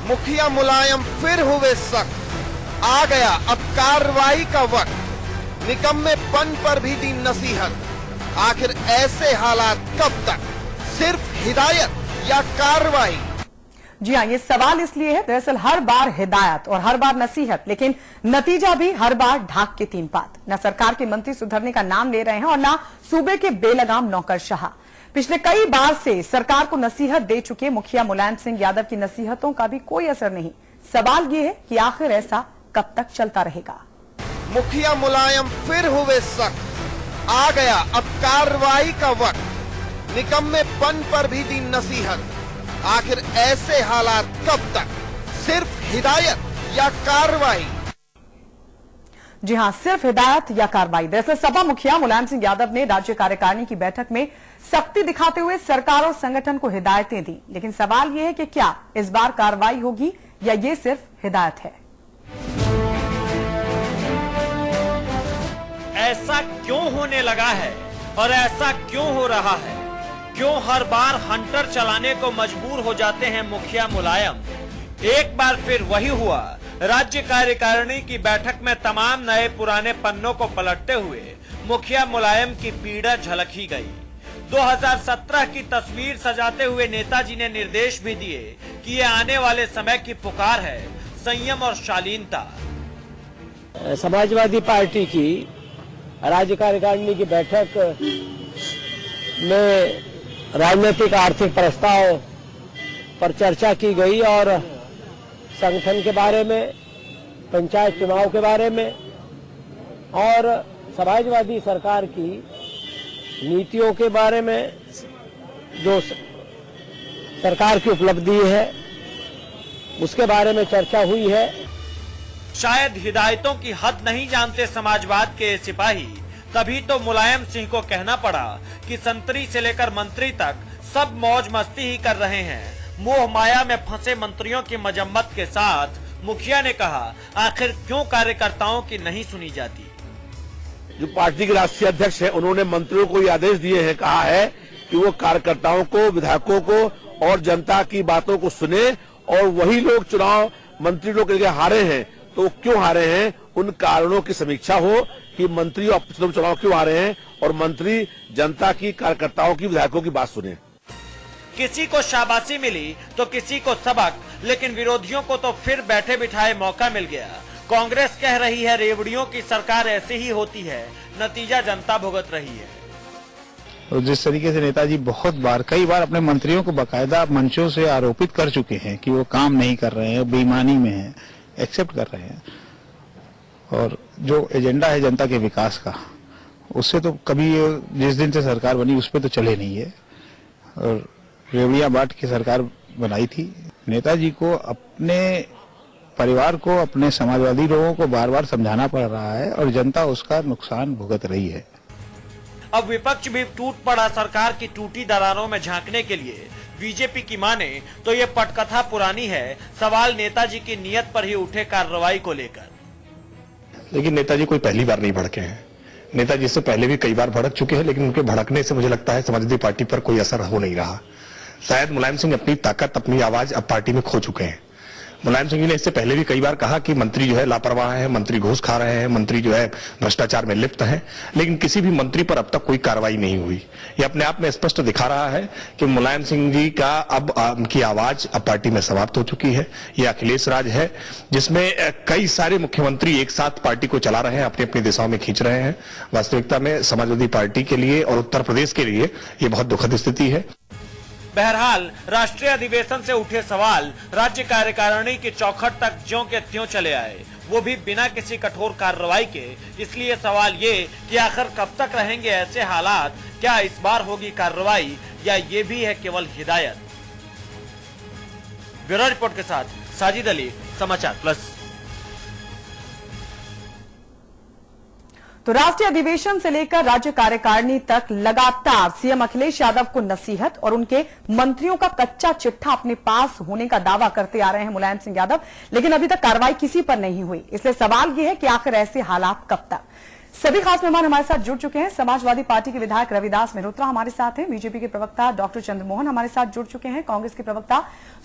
मुखिया मुलायम फिर हुए सख्त। आ गया अब कार्रवाई का वक्त। निकम्मेपन पर भी दी नसीहत। आखिर ऐसे हालात कब तक? सिर्फ हिदायत या कार्रवाई? जी हां, ये सवाल इसलिए है, दरअसल हर बार हिदायत और हर बार नसीहत, लेकिन नतीजा भी हर बार ढाक के तीन पात। न सरकार के मंत्री सुधरने का नाम ले रहे हैं और न सूबे के बेलगाम नौकरशाह। पिछले कई बार से सरकार को नसीहत दे चुके मुखिया मुलायम सिंह यादव की नसीहतों का भी कोई असर नहीं। सवाल ये है कि आखिर ऐसा कब तक चलता रहेगा? मुखिया मुलायम फिर हुए सख्त। आ गया अब कार्रवाई का वक्त। निकम्मेपन पर भी दी नसीहत। आखिर ऐसे हालात कब तक? सिर्फ हिदायत या कार्रवाई? जी हां, सिर्फ हिदायत या कार्रवाई। दरअसल सपा मुखिया मुलायम सिंह यादव ने राज्य कार्यकारिणी की बैठक में सख्ती दिखाते हुए सरकार और संगठन को हिदायतें दी, लेकिन सवाल यह है कि क्या इस बार कार्रवाई होगी या ये सिर्फ हिदायत है? ऐसा क्यों होने लगा है और ऐसा क्यों हो रहा है? क्यों हर बार हंटर चलाने को मजबूर हो जाते हैं मुखिया मुलायम? एक बार फिर वही हुआ। राज्य कार्यकारिणी की बैठक में तमाम नए पुराने पन्नों को पलटते हुए मुखिया मुलायम की पीड़ा झलक ही गई। 2017 की तस्वीर सजाते हुए नेताजी ने निर्देश भी दिए कि ये आने वाले समय की पुकार है, संयम और शालीनता। समाजवादी पार्टी की राज्य कार्यकारिणी की बैठक में राजनीतिक आर्थिक प्रस्ताव पर चर्चा की गई और संगठन के बारे में, पंचायत चुनाव के बारे में और समाजवादी सरकार की नीतियों के बारे में, जो सरकार की उपलब्धि है उसके बारे में चर्चा हुई है। शायद हिदायतों की हद नहीं जानते समाजवाद के सिपाही, तभी तो मुलायम सिंह को कहना पड़ा कि संतरी से लेकर मंत्री तक सब मौज मस्ती ही कर रहे हैं। मोह माया में फंसे मंत्रियों की मजम्मत के साथ मुखिया ने कहा, आखिर क्यों कार्यकर्ताओं की नहीं सुनी जाती? जो पार्टी के राष्ट्रीय अध्यक्ष हैं, उन्होंने मंत्रियों को ये आदेश दिए हैं, कहा है कि वो कार्यकर्ताओं को, विधायकों को और जनता की बातों को सुने और वही लोग चुनाव मंत्री लोग के लिए हारे हैं तो क्यों हारे हैं, उन कारणों की समीक्षा हो कि मंत्री चुनाव क्यों हारे हैं और मंत्री जनता की, कार्यकर्ताओं की, विधायकों की बात सुने। किसी को शाबाशी मिली तो किसी को सबक, लेकिन विरोधियों को तो फिर बैठे बिठाए मौका मिल गया। कांग्रेस कह रही है रेवड़ियों की सरकार ऐसी ही होती है, नतीजा जनता भुगत रही है। और जिस तरीके से नेताजी बहुत बार, कई बार अपने मंत्रियों को बाकायदा मंचों से आरोपित कर चुके हैं कि वो काम नहीं कर रहे हैं, बेईमानी में हैं, एक्सेप्ट कर रहे हैं, और जो एजेंडा है जनता के विकास का, उससे तो कभी जिस दिन से सरकार बनी उस पर तो चले नहीं है। और रेवड़ियां बाट की सरकार बनाई थी। नेताजी को अपने परिवार को, अपने समाजवादी लोगों को बार बार समझाना पड़ रहा है और जनता उसका नुकसान भुगत रही है। अब विपक्ष भी टूट पड़ा सरकार की टूटी दरारों में झांकने के लिए। बीजेपी की माने तो ये पटकथा पुरानी है, सवाल नेताजी की नीयत पर ही उठे कार्रवाई को लेकर। लेकिन नेताजी कोई पहली बार नहीं भड़के हैं। नेताजी इससे पहले भी कई बार भड़क चुके हैं, लेकिन उनके भड़कने से मुझे लगता है समाजवादी पार्टी पर कोई असर हो नहीं रहा। शायद मुलायम सिंह अपनी ताकत, अपनी आवाज अब पार्टी में खो चुके हैं। मुलायम सिंह जी ने इससे पहले भी कई बार कहा कि मंत्री जो है लापरवाह है, मंत्री घूस खा रहे हैं, मंत्री जो है भ्रष्टाचार में लिप्त हैं, लेकिन किसी भी मंत्री पर अब तक कोई कार्रवाई नहीं हुई। ये अपने आप में स्पष्ट दिखा रहा है कि मुलायम सिंह जी का अब उनकी आवाज अब पार्टी में समाप्त हो चुकी है। ये अखिलेश राज है जिसमें कई सारे मुख्यमंत्री एक साथ पार्टी को चला रहे हैं, अपनी अपनी दिशाओं में खींच रहे हैं। वास्तविकता में समाजवादी पार्टी के लिए और उत्तर प्रदेश के लिए ये बहुत दुखद स्थिति है। बहरहाल राष्ट्रीय अधिवेशन से उठे सवाल राज्य कार्यकारिणी की चौखट तक ज्यों के त्यों चले आए, वो भी बिना किसी कठोर कार्रवाई के। इसलिए सवाल ये कि आखिर कब तक रहेंगे ऐसे हालात? क्या इस बार होगी कार्रवाई या ये भी है केवल हिदायत? ब्यूरो रिपोर्ट के साथ साजिद अली, समाचार प्लस। तो राष्ट्रीय अधिवेशन से लेकर राज्य कार्यकारिणी तक लगातार सीएम अखिलेश यादव को नसीहत और उनके मंत्रियों का कच्चा चिट्ठा अपने पास होने का दावा करते आ रहे हैं मुलायम सिंह यादव, लेकिन अभी तक कार्रवाई किसी पर नहीं हुई। इसलिए सवाल यह है कि आखिर ऐसे हालात कब तक? सभी खास मेहमान हमारे साथ जुड़ चुके हैं। समाजवादी पार्टी के विधायक रविदास मेहरोत्रा हमारे साथ हैं, बीजेपी के प्रवक्ता डॉक्टर चंद्रमोहन हमारे साथ जुड़ चुके हैं, कांग्रेस के प्रवक्ता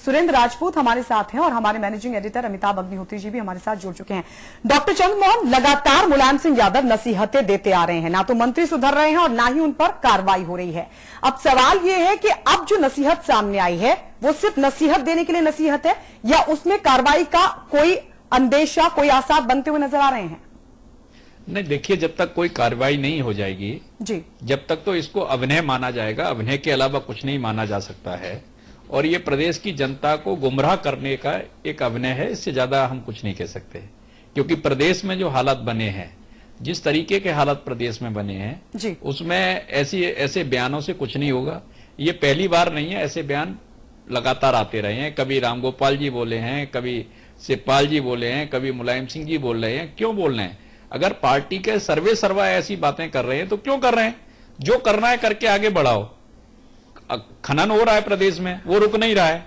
सुरेंद्र राजपूत हमारे साथ हैं और हमारे मैनेजिंग एडिटर अमिताभ अग्निहोत्री जी भी हमारे साथ जुड़ चुके हैं। डॉक्टर चंद्रमोहन, लगातार मुलायम सिंह यादव नसीहतें देते आ रहे हैं, ना तो मंत्री सुधर रहे हैं और ना ही उन पर कार्रवाई हो रही है। अब सवाल यह है कि अब जो नसीहत सामने आई है वो सिर्फ नसीहत देने के लिए नसीहत है या उसमें कार्रवाई का कोई अंदेशा, कोई आसार बनते हुए नजर आ रहे हैं? नहीं, देखिए, जब तक कोई कार्रवाई नहीं हो जाएगी जी, जब तक तो इसको अभिनय माना जाएगा, अभिनय के अलावा कुछ नहीं माना जा सकता है। और ये प्रदेश की जनता को गुमराह करने का एक अभिनय है, इससे ज्यादा हम कुछ नहीं कह सकते। क्योंकि प्रदेश में जो हालात बने हैं, जिस तरीके के हालात प्रदेश में बने हैं जी, उसमें ऐसे बयानों से कुछ नहीं होगा। ये पहली बार नहीं है, ऐसे बयान लगातार आते रहे हैं। कभी रामगोपाल जी बोले हैं, कभी शिवपाल जी बोले हैं, कभी मुलायम सिंह जी बोल रहे हैं। क्यों बोल रहे हैं? अगर पार्टी के सर्वे सर्वा ऐसी बातें कर रहे हैं तो क्यों कर रहे हैं? जो करना है करके आगे बढ़ाओ। खनन हो रहा है प्रदेश में, वो रुक नहीं रहा है,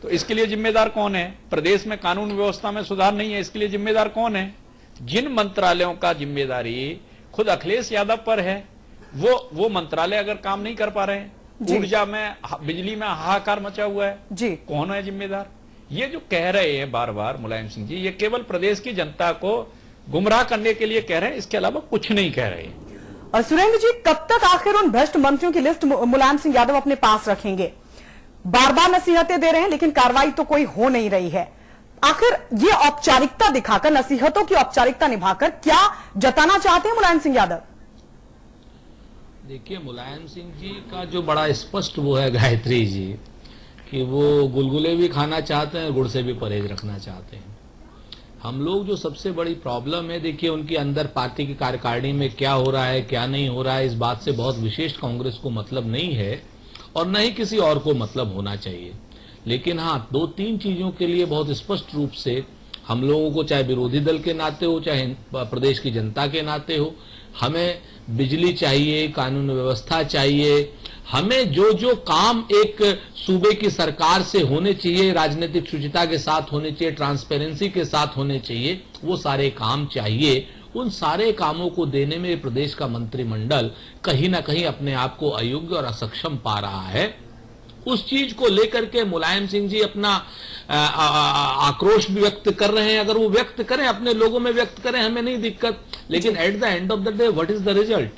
तो इसके लिए जिम्मेदार कौन है? प्रदेश में कानून व्यवस्था में सुधार नहीं है, इसके लिए जिम्मेदार कौन है? जिन मंत्रालयों का जिम्मेदारी खुद अखिलेश यादव पर है, वो मंत्रालय अगर काम नहीं कर पा रहे हैं, ऊर्जा में, बिजली में हाहाकार मचा हुआ है जी, कौन है जिम्मेदार? ये जो कह रहे हैं बार बार मुलायम सिंह जी, ये केवल प्रदेश की जनता को गुमराह करने के लिए कह रहे हैं, इसके अलावा कुछ नहीं कह रहे हैं। और सुरेंद्र जी, कब तक आखिर उन भ्रष्ट मंत्रियों की लिस्ट मुलायम सिंह यादव अपने पास रखेंगे? बार बार नसीहतें दे रहे हैं लेकिन कार्रवाई तो कोई हो नहीं रही है। आखिर ये औपचारिकता दिखाकर, नसीहतों की औपचारिकता निभाकर क्या जताना चाहते हैं मुलायम सिंह यादव? देखिए, मुलायम सिंह जी का जो बड़ा स्पष्ट वो है गायत्री जी, कि वो गुलगुले भी खाना चाहते हैं, गुड़ से भी परहेज रखना चाहते हैं। हम लोग जो सबसे बड़ी प्रॉब्लम है, देखिए, उनके अंदर पार्टी की कार्यकारिणी में क्या हो रहा है क्या नहीं हो रहा है, इस बात से बहुत विशेष कांग्रेस को मतलब नहीं है और न ही किसी और को मतलब होना चाहिए। लेकिन हाँ, 2-3 चीजों के लिए बहुत स्पष्ट रूप से हम लोगों को, चाहे विरोधी दल के नाते हो चाहे प्रदेश की जनता के नाते हो, हमें बिजली चाहिए, कानून व्यवस्था चाहिए। हमें जो जो काम एक सूबे की सरकार से होने चाहिए, राजनीतिक शुचिता के साथ होने चाहिए, ट्रांसपेरेंसी के साथ होने चाहिए, वो सारे काम चाहिए। उन सारे कामों को देने में प्रदेश का मंत्रिमंडल कहीं ना कहीं अपने आप को अयोग्य और असक्षम पा रहा है। उस चीज को लेकर के मुलायम सिंह जी अपना आक्रोश भी व्यक्त कर रहे हैं। अगर वो व्यक्त करें, अपने लोगों में व्यक्त करें, हमें नहीं दिक्कत। लेकिन at the end of the day what is the result?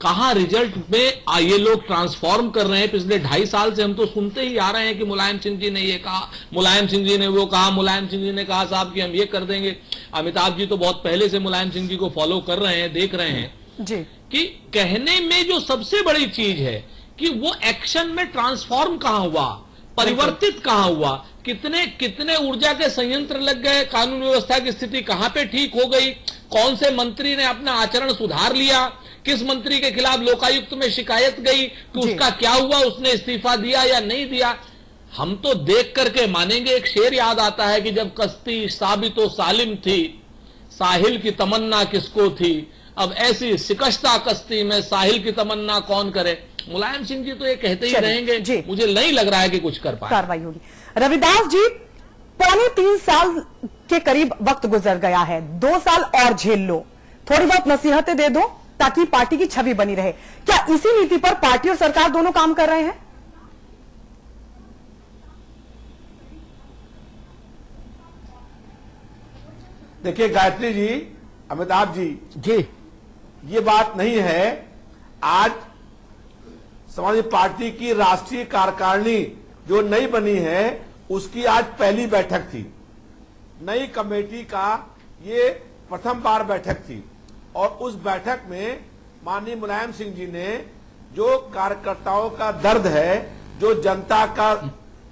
कहां रिजल्ट में ये लोग ट्रांसफॉर्म कर रहे हैं? पिछले 2.5 साल से हम तो सुनते ही आ रहे हैं कि मुलायम सिंह जी ने ये कहा, मुलायम सिंह जी ने वो कहा, मुलायम सिंह जी ने कहा साहब कि हम ये कर देंगे। अमिताभ जी तो बहुत पहले से मुलायम सिंह जी को फॉलो कर रहे हैं, देख रहे हैं जी, कि कहने में जो सबसे बड़ी चीज है कि वो एक्शन में ट्रांसफॉर्म कहां हुआ, परिवर्तित कहां हुआ, कितने ऊर्जा के संयंत्र लग गए, कानून व्यवस्था की स्थिति कहां पे ठीक हो गई, कौन से मंत्री ने अपना आचरण सुधार लिया, किस मंत्री के खिलाफ लोकायुक्त में शिकायत गई कि उसका क्या हुआ, उसने इस्तीफा दिया या नहीं दिया। हम तो देख करके मानेंगे। एक शेर याद आता है कि जब कश्ती साबितो सालिम थी, साहिल की तमन्ना किसको थी, अब ऐसी शिकस्ता कश्ती में साहिल की तमन्ना कौन करे। मुलायम सिंह जी तो ये कहते ही रहेंगे, मुझे नहीं लग रहा है कि कुछ कर पाए। कार्रवाई होगी। रविदास जी, 3.25 साल के करीब वक्त गुजर गया है, 2 साल और झेल लो, थोड़ी बहुत नसीहतें दे दो ताकि पार्टी की छवि बनी रहे। क्या इसी नीति पर पार्टी और सरकार दोनों काम कर रहे हैं? देखिए गायत्री जी, अमिताभ जी, ये बात नहीं है। आज समाजवादी पार्टी की राष्ट्रीय कार्यकारिणी जो नई बनी है, उसकी आज पहली बैठक थी। नई कमेटी का ये प्रथम बार बैठक थी और उस बैठक में माननीय मुलायम सिंह जी ने जो कार्यकर्ताओं का दर्द है, जो जनता का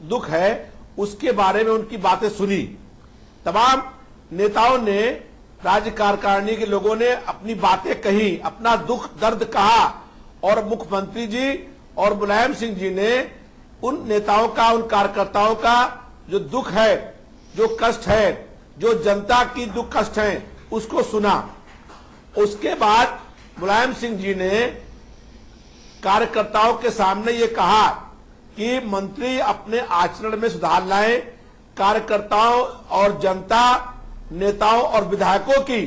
दुख है, उसके बारे में उनकी बातें सुनी। तमाम नेताओं ने, राज्य कार्यकारिणी के लोगों ने अपनी बातें कही, अपना दुख दर्द कहा और मुख्यमंत्री जी और मुलायम सिंह जी ने उन नेताओं का, उन कार्यकर्ताओं का जो दुख है, जो कष्ट है, जो जनता की दुख कष्ट है, उसको सुना। उसके बाद मुलायम सिंह जी ने कार्यकर्ताओं के सामने ये कहा कि मंत्री अपने आचरण में सुधार लाएं, कार्यकर्ताओं और जनता, नेताओं और विधायकों की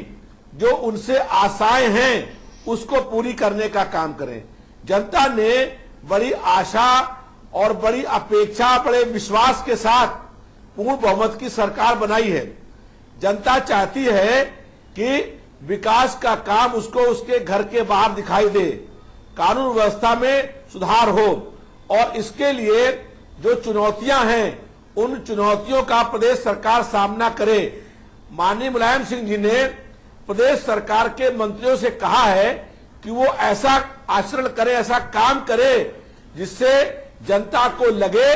जो उनसे आशाएं हैं उसको पूरी करने का काम करें। जनता ने बड़ी आशा और बड़ी अपेक्षा, बड़े विश्वास के साथ पूर्ण बहुमत की सरकार बनाई है। जनता चाहती है कि विकास का काम उसको उसके घर के बाहर दिखाई दे, कानून व्यवस्था में सुधार हो, और इसके लिए जो चुनौतियां हैं उन चुनौतियों का प्रदेश सरकार सामना करे। माननीय मुलायम सिंह जी ने प्रदेश सरकार के मंत्रियों से कहा है कि वो ऐसा आचरण करे, ऐसा काम करे जिससे जनता को लगे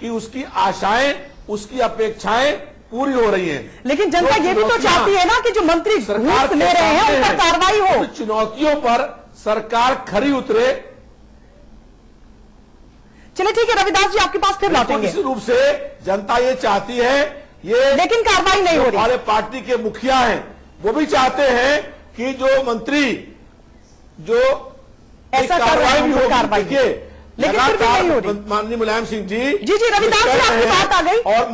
कि उसकी आशाएं, उसकी अपेक्षाएं पूरी हो रही हैं। लेकिन जनता ये भी तो चाहती है ना कि जो मंत्री घूस ले रहे हैं उन पर कार्रवाई हो। चुनौतियों पर सरकार खरी उतरे। चलिए ठीक है रविदास जी, आपके पास फिर लौटेंगे। निश्चित रूप से जनता ये चाहती है, ये लेकिन कार्रवाई नहीं हो रही। हमारे पार्टी के मुखिया हैं वो भी चाहते हैं कि जो मंत्री जो ऐसा कार्रवाई भी हो, कार्रवाई लेकिन फिर भी नहीं हो रही। माननीय मुलायम सिंह जी जी रविदास जी, आपकी बात आ गई। और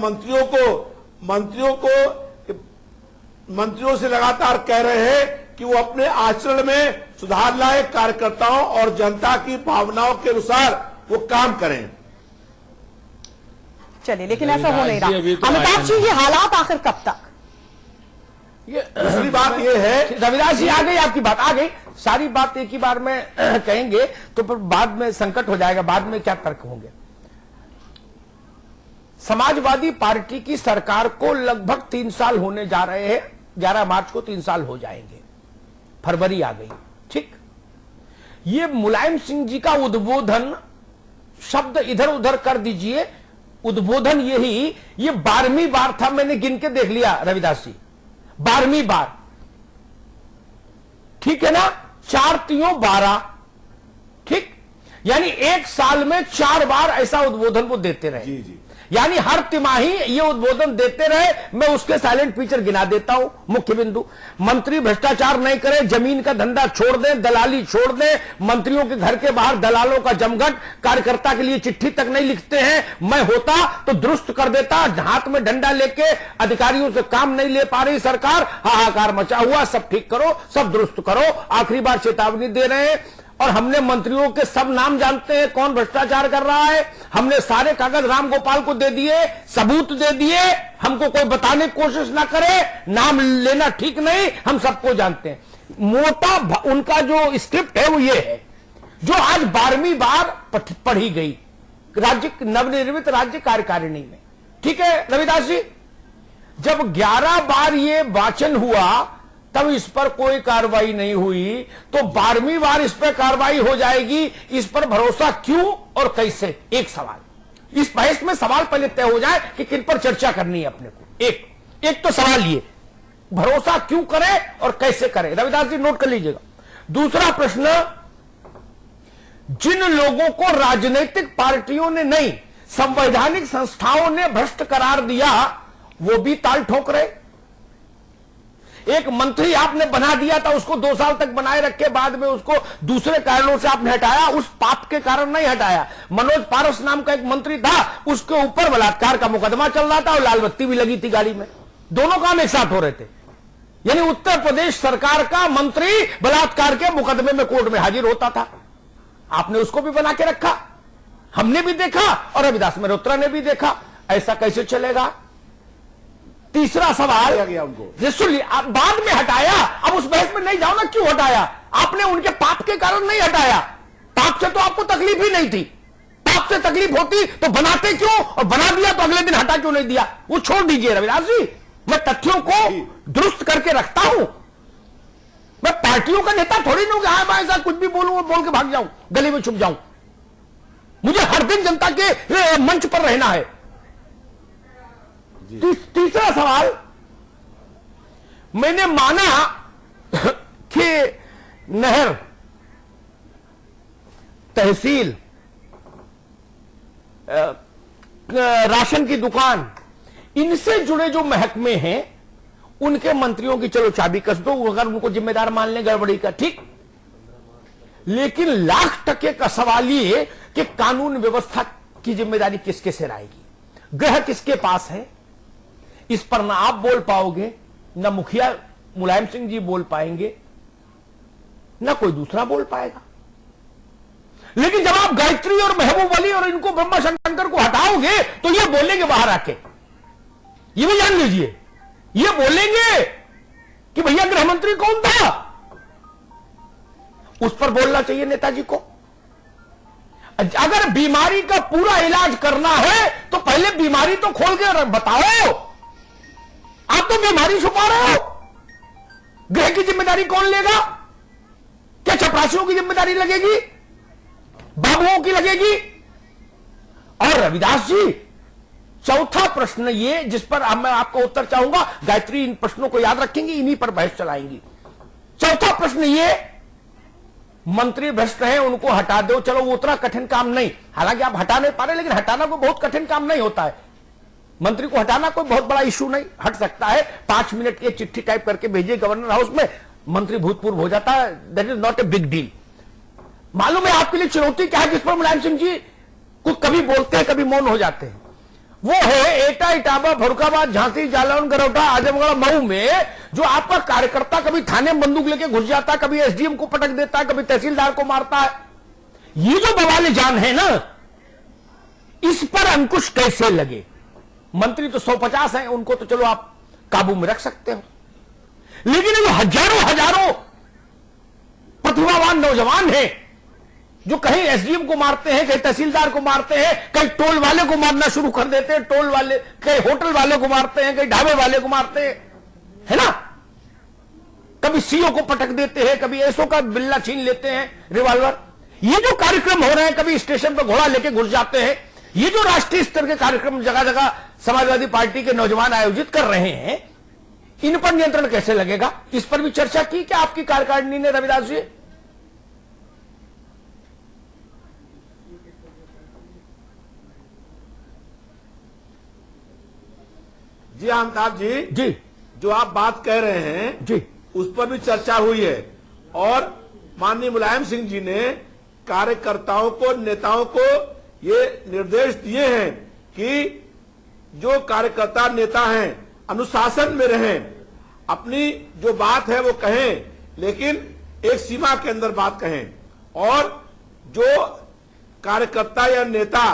मंत्रियों से लगातार कह रहे हैं कि वो अपने आचरण में सुधार लाए, कार्यकर्ताओं और जनता की भावनाओं के अनुसार वो काम करें। चलिए, लेकिन ऐसा हो नहीं अभी रहा। तो अमिताभ जी, ये हालात आखिर कब तक? ये दूसरी बात ये है, रविदास जी आ गई, आपकी बात आ गई। सारी बात एक ही बार में कहेंगे तो फिर बाद में संकट हो जाएगा, बाद में क्या तर्क होंगे। समाजवादी पार्टी की सरकार को लगभग 3 साल होने जा रहे हैं। 11 मार्च को 3 साल हो जाएंगे, फरवरी आ गई, ठीक। ये मुलायम सिंह जी का उद्बोधन, शब्द इधर उधर कर दीजिए, उद्बोधन यही, ये 12वीं बार था, मैंने गिन के देख लिया रविदास जी, 12वीं बार, ठीक है ना। 4 3 12, ठीक, यानी एक साल में 4 बार ऐसा उद्बोधन वो देते रहे। जी जी, यानी हर तिमाही ये उद्बोधन देते रहे। मैं उसके साइलेंट फीचर गिना देता हूं। मुख्य बिंदु, मंत्री भ्रष्टाचार नहीं करे, जमीन का धंधा छोड़ दें, दलाली छोड़ दें, मंत्रियों के घर के बाहर दलालों का जमघट, कार्यकर्ता के लिए चिट्ठी तक नहीं लिखते हैं। मैं होता तो दुरुस्त कर देता, हाथ में डंडा लेके, अधिकारियों से काम नहीं ले पा रही सरकार, हाहाकार मचा हुआ, सब ठीक करो, सब दुरुस्त करो। आखिरी बार चेतावनी दे रहे हैं, और हमने मंत्रियों के सब नाम जानते हैं, कौन भ्रष्टाचार कर रहा है। हमने सारे कागज राम गोपाल को दे दिए, सबूत दे दिए, हमको कोई बताने की कोशिश ना करे, नाम लेना ठीक नहीं, हम सबको जानते हैं। मोटा उनका जो स्क्रिप्ट है वो ये है, जो आज 12वीं बार पढ़ी गई राज्य नवनिर्मित राज्य कार्यकारिणी में, ठीक है रविदास जी। जब 11 बार ये वाचन हुआ तब इस पर कोई कार्रवाई नहीं हुई, तो 12वीं बार इस पर कार्रवाई हो जाएगी। इस पर भरोसा क्यों और कैसे? एक सवाल, इस बहस में सवाल पहले तय हो जाए कि किन पर चर्चा करनी है अपने को। एक तो सवाल ये, भरोसा क्यों करे और कैसे करे, रविदास जी नोट कर लीजिएगा। दूसरा प्रश्न, जिन लोगों को राजनीतिक पार्टियों ने नहीं, संवैधानिक संस्थाओं ने भ्रष्ट करार दिया, वो भी ताल ठोक रहे। एक मंत्री आपने बना दिया था, उसको 2 साल तक बनाए रखे, बाद में उसको दूसरे कारणों से आपने हटाया, उस पाप के कारण नहीं हटाया। मनोज पारस नाम का एक मंत्री था, उसके ऊपर बलात्कार का मुकदमा चल रहा था और लाल बत्ती भी लगी थी गाड़ी में, दोनों काम एक साथ हो रहे थे। यानी उत्तर प्रदेश सरकार का मंत्री बलात्कार के मुकदमे में कोर्ट में हाजिर होता था, आपने उसको भी बना के रखा, हमने भी देखा और रविदास मल्होत्रा ने भी देखा। ऐसा कैसे चलेगा? तीसरा सवाल, आप बाद में हटाया, अब उस बहस में नहीं जाओ ना, क्यों हटाया? आपने उनके पाप के कारण नहीं हटाया, पाप से तो आपको तकलीफ ही नहीं थी। पाप से तकलीफ होती तो बनाते क्यों, और बना दिया तो अगले दिन हटा क्यों नहीं दिया? वो छोड़ दीजिए रविदास जी, मैं तथ्यों को दुरुस्त करके रखता हूं। मैं पार्टियों का नेता थोड़ी नहीं हूं कि हाँ मैं ऐसा कुछ भी बोलूं और बोल के भाग जाऊं, गली में छुप जाऊं। मुझे हर दिन जनता के मंच पर रहना है। तीसरा सवाल, मैंने माना कि नहर, तहसील, राशन की दुकान, इनसे जुड़े जो महकमे हैं उनके मंत्रियों की चलो चाबी कस दो, अगर उनको जिम्मेदार मान लें गड़बड़ी का, ठीक। लेकिन लाख टके का सवाल ये कि कानून व्यवस्था की जिम्मेदारी किसके सिर आएगी, गृह किसके पास है, इस पर ना आप बोल पाओगे, ना मुखिया मुलायम सिंह जी बोल पाएंगे, ना कोई दूसरा बोल पाएगा। लेकिन जब आप गायत्री और महबूब अली और इनको ब्रह्मा शंकर को हटाओगे तो ये बोलेंगे बाहर आके, ये भी जान लीजिए, ये बोलेंगे कि भैया गृह मंत्री कौन था। उस पर बोलना चाहिए नेताजी को। अगर बीमारी का पूरा इलाज करना है तो पहले बीमारी तो खोल के बताओ। आप तो बीमारी छुपा रहे हो। गृह की जिम्मेदारी कौन लेगा? क्या चपरासियों की जिम्मेदारी लगेगी? बाबुओं की लगेगी? और रविदास जी, चौथा प्रश्न ये जिस पर मैं आपका उत्तर चाहूंगा, गायत्री इन प्रश्नों को याद रखेंगी, इन्हीं पर बहस चलाएंगी। चौथा प्रश्न ये, मंत्री भ्रष्ट हैं उनको हटा दो, चलो वो उतना कठिन काम नहीं, हालांकि आप हटा नहीं पा रहे, लेकिन हटाना कोई बहुत कठिन काम नहीं होता है। मंत्री को हटाना कोई बहुत बड़ा इशू नहीं, हट सकता है। 5 मिनट की चिट्ठी टाइप करके भेजिए गवर्नर हाउस में, मंत्री भूतपूर्व हो जाता है। That is not a big deal. मालूम है आपके लिए चुनौती क्या है, जिस पर मुलायम सिंह जी कुछ कभी बोलते हैं कभी मौन हो जाते हैं? वो है एटा, इटावा, फरुखाबाद, झांसी, जालौन, गरौटा, आजमगढ़, मऊ में जो आपका कार्यकर्ता कभी थाने में बंदूक लेके घुस जाता है, कभी एसडीएम को पटक देता है, कभी तहसीलदार को मारता है। ये जो बवाल जान है ना, इस पर अंकुश कैसे लगे? मंत्री तो 150 हैं, उनको तो चलो आप काबू में रख सकते हो, लेकिन ये हजारों प्रतिभावान नौजवान हैं जो कहीं एसडीएम को मारते हैं, कहीं तहसीलदार को मारते हैं, कहीं टोल वाले को मारना शुरू कर देते हैं, टोल वाले, कहीं होटल वाले को मारते हैं, कहीं ढाबे वाले को मारते हैं, है ना? कभी सीओ को पटक देते हैं, कभी एसओ का बिल्ला छीन लेते हैं, रिवॉल्वर। ये जो कार्यक्रम हो रहे हैं, कभी स्टेशन पर घोड़ा लेके घुस जाते हैं, ये जो राष्ट्रीय स्तर के कार्यक्रम जगह जगह समाजवादी पार्टी के नौजवान आयोजित कर रहे हैं, इन पर नियंत्रण कैसे लगेगा? इस पर भी चर्चा की क्या आपकी कार्यकारिणी ने, रविदास जी? जी अमिताभ जी, जो आप बात कह रहे हैं जी, उस पर भी चर्चा हुई है और माननीय मुलायम सिंह जी ने कार्यकर्ताओं को, नेताओं को ये निर्देश दिए हैं कि जो कार्यकर्ता नेता हैं अनुशासन में रहें, अपनी जो बात है वो कहें, लेकिन एक सीमा के अंदर बात कहें। और जो कार्यकर्ता या नेता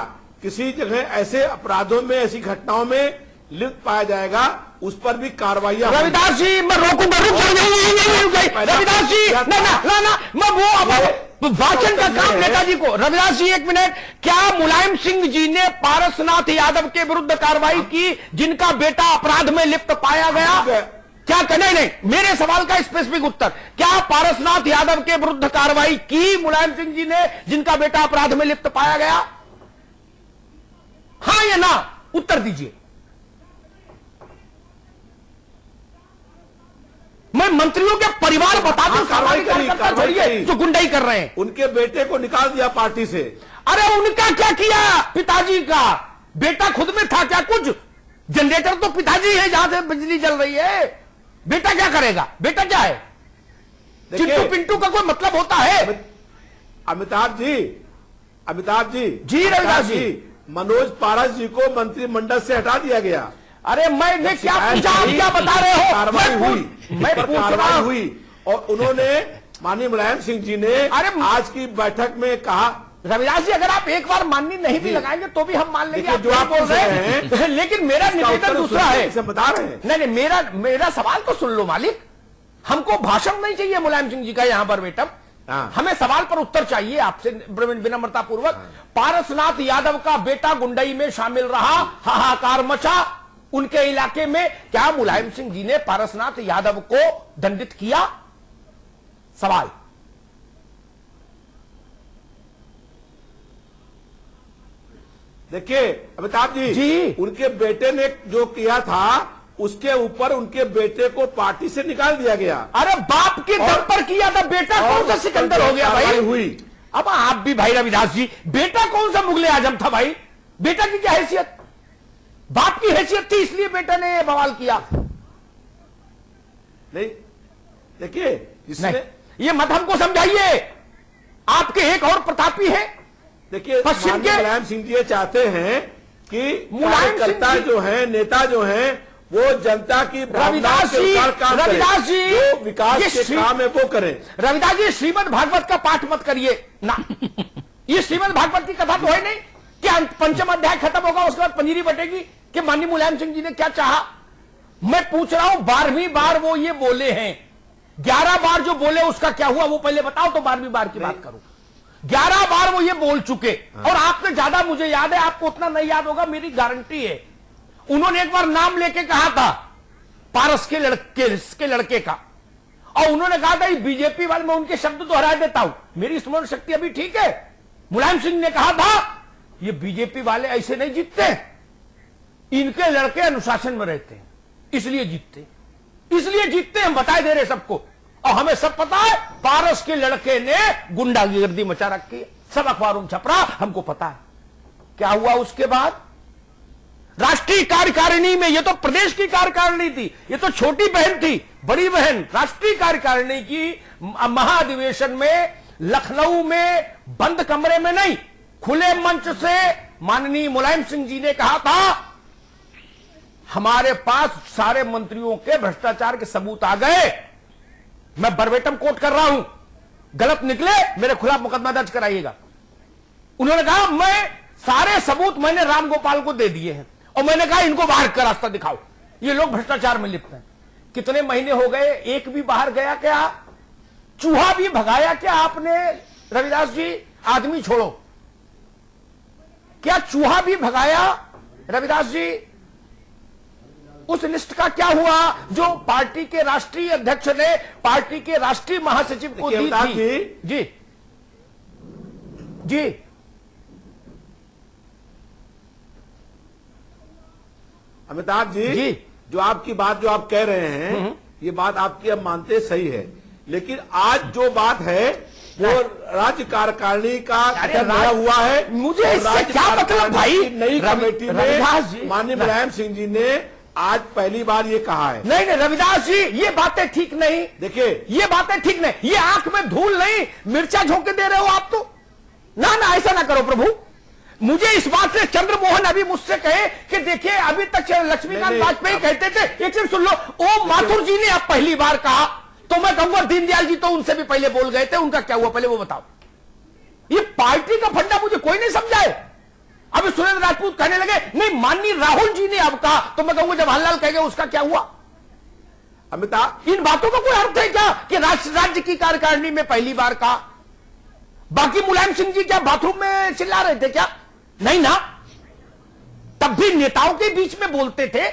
किसी जगह ऐसे अपराधों में, ऐसी घटनाओं में लिप्त पाया जाएगा, उस पर भी कार्रवाइयां। रविदास जी मैं रोकूंगा, रविदास जी ना, मैं वो भाषण का काम नेताजी को। रविदास जी एक मिनट, क्या मुलायम सिंह जी ने पारसनाथ यादव के विरुद्ध कार्रवाई की जिनका बेटा अपराध में लिप्त पाया गया? क्या कहने? नहीं, मेरे सवाल का स्पेसिफिक उत्तर, क्या पारसनाथ यादव के विरुद्ध कार्रवाई की मुलायम सिंह जी ने जिनका बेटा अपराध में लिप्त पाया गया? हाँ या ना, उत्तर दीजिए। मैं मंत्रियों के परिवार बता दूं, कार्रवाई छोड़िए जो गुंडाई कर रहे हैं। उनके बेटे को निकाल दिया पार्टी से। अरे उनका क्या किया? पिताजी का बेटा खुद में था क्या कुछ? जनरेटर तो पिताजी है जहां से बिजली जल रही है, बेटा क्या करेगा? बेटा क्या है? चिंटू पिंटू का कोई मतलब होता है? अमिताभ जी जी रविदास जी, मनोज पारस जी को मंत्रिमंडल से हटा दिया गया। अरे मैंने क्या पूछा, आप क्या बता रहे हो? कार्रवाई हुई और उन्होंने, माननीय मुलायम सिंह जी ने आज की बैठक में कहा। रविदास जी, अगर आप एक बार माननी नहीं भी लगाएंगे तो भी हम मान लेंगे आप जो आप बोल रहे हैं, लेकिन मेरा निवेदन दूसरा है। बता रहे हैं नहीं, मेरा सवाल तो सुन लो मालिक। हमको भाषण नहीं चाहिए मुलायम सिंह जी का यहां पर मैडम, हमें सवाल पर उत्तर चाहिए आपसे विनम्रता पूर्वक। पारसनाथ यादव का बेटा गुंडई में शामिल रहा, हाहाकार मचा उनके इलाके में, क्या मुलायम सिंह जी ने पारसनाथ यादव को दंडित किया? सवाल। देखिए अमिताभ जी, उनके बेटे ने जो किया था उसके ऊपर उनके बेटे को पार्टी से निकाल दिया गया। अरे बाप के दम पर किया था, बेटा कौन सा सिकंदर हो गया भाई? हुई। अब आप भी भाई रविदास जी, बेटा कौन सा मुगले आजम था भाई? बेटा की क्या हैसियत? बाप की हैसियत थी, इसलिए बेटा ने ये बवाल किया। नहीं, देखिए इसमें ये मत हमको समझाइए। आपके एक और प्रतापी है, देखिए पश्चिम के मुलायम सिंह जी चाहते हैं कि मुलायम कार्यकर्ता जो है, नेता जो है, वो जनता की भावनाओं रविदास के जी, अनुसार काम करें। रविदास जी, जो विकास ये के काम है वो करें। रविदास जी, श्रीमद् भागवत का पाठ मत करिए ना। ये श्रीमद् भागवत की कथा तो है नहीं कि पंचम अध्याय खत्म होगा उसके बाद पंजीरी बटेगी कि माननीय मुलायम सिंह जी ने क्या चाहा। मैं पूछ रहा हूं 12वीं बार वो ये बोले हैं, 11 बार जो बोले उसका क्या हुआ वो पहले बताओ तो 12वीं बार की बात करूं। 11 बार वो ये बोल चुके और आपसे ज्यादा मुझे याद है, आपको उतना नहीं याद होगा, मेरी गारंटी है। उन्होंने एक बार नाम लेके कहा था पारस के लड़के का, और उन्होंने कहा था बीजेपी वाले, मैं उनके शब्द तो हरा देता हूं, मेरी स्मरण शक्ति अभी ठीक है। मुलायम सिंह ने कहा था ये बीजेपी वाले ऐसे नहीं जीतते, इनके लड़के अनुशासन में रहते हैं इसलिए जीतते, इसलिए जीतते, हम बताए दे रहे सबको। और हमें सब पता है पारस के लड़के ने गुंडागर्दी मचा रखी है, सब अखबारों में छप रहा, हमको पता है क्या हुआ उसके बाद। राष्ट्रीय कार्यकारिणी में, ये तो प्रदेश की कार्यकारिणी थी, ये तो छोटी बहन थी, बड़ी बहन राष्ट्रीय कार्यकारिणी की महाधिवेशन में लखनऊ में बंद कमरे में नहीं, खुले मंच से माननीय मुलायम सिंह जी ने कहा था हमारे पास सारे मंत्रियों के भ्रष्टाचार के सबूत आ गए। मैं वर्बेटम कोट कर रहा हूं, गलत निकले मेरे खिलाफ मुकदमा दर्ज कराइएगा। उन्होंने कहा मैं सारे सबूत मैंने राम गोपाल को दे दिए हैं और मैंने कहा इनको बाहर का रास्ता दिखाओ, ये लोग भ्रष्टाचार में लिप्त हैं। कितने महीने हो गए, एक भी बाहर गया क्या? चूहा भी भगाया क्या आपने रविदास जी? आदमी छोड़ो, क्या चूहा भी भगाया रविदास जी? उस लिस्ट का क्या हुआ जो पार्टी के राष्ट्रीय अध्यक्ष ने पार्टी के राष्ट्रीय महासचिव को दी थी? जी जी अमिताभ जी, जो आपकी बात जो आप कह रहे हैं ये बात आपकी हम मानते सही है, लेकिन आज जो बात है वो राज्य कार्यकारिणी का गठन हुआ है। मुझे इससे क्या मतलब भाई? नई कमेटी में माननीय मुलायम सिंह जी ने आज पहली बार ये कहा है। नहीं रविदास जी, ये बातें ठीक नहीं। देखिए ये बातें ठीक नहीं, ये आंख में धूल नहीं मिर्चा झोंके दे रहे हो आप तो। ना ऐसा ना करो प्रभु। मुझे इस बात से चंद्रमोहन अभी मुझसे कहे कि देखिए अभी तक लक्ष्मीकांत वाजपेयी कहते थे, एक चीज सुन लो, ओम माथुर जी ने अब पहली बार कहा, तो मैं कहूंगा दीनदयाल जी तो उनसे भी पहले बोल गए थे, उनका क्या हुआ पहले वो बताओ। ये पार्टी का फंडा मुझे कोई नहीं समझाए। अभी सुरेंद्र राजपूत कहने लगे नहीं माननीय राहुल जी ने अब कहा, तो मैं कहूंगा जवाहरलाल कह गए उसका क्या हुआ? अमिताभ, इन बातों का कोई अर्थ है क्या कि राज्य की कार्यकारिणी में पहली बार कहा? बाकी मुलायम सिंह जी क्या बाथरूम में चिल्ला रहे थे क्या? नहीं ना, तब भी नेताओं के बीच में बोलते थे,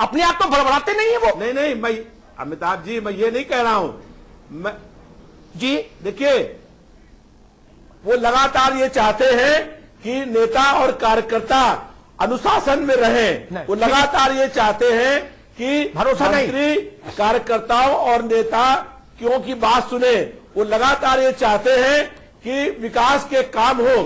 अपने आप तो बड़बड़ाते नहीं है वो। नहीं मैं अमिताभ जी मैं ये नहीं कह रहा हूं, मैं जी देखिए वो लगातार ये चाहते हैं कि नेता और कार्यकर्ता अनुशासन में रहें। वो लगातार ये चाहते हैं कि भरोसा नहीं, मंत्री कार्यकर्ताओं और नेता क्यों की बात सुने। वो लगातार ये चाहते हैं कि विकास के काम हो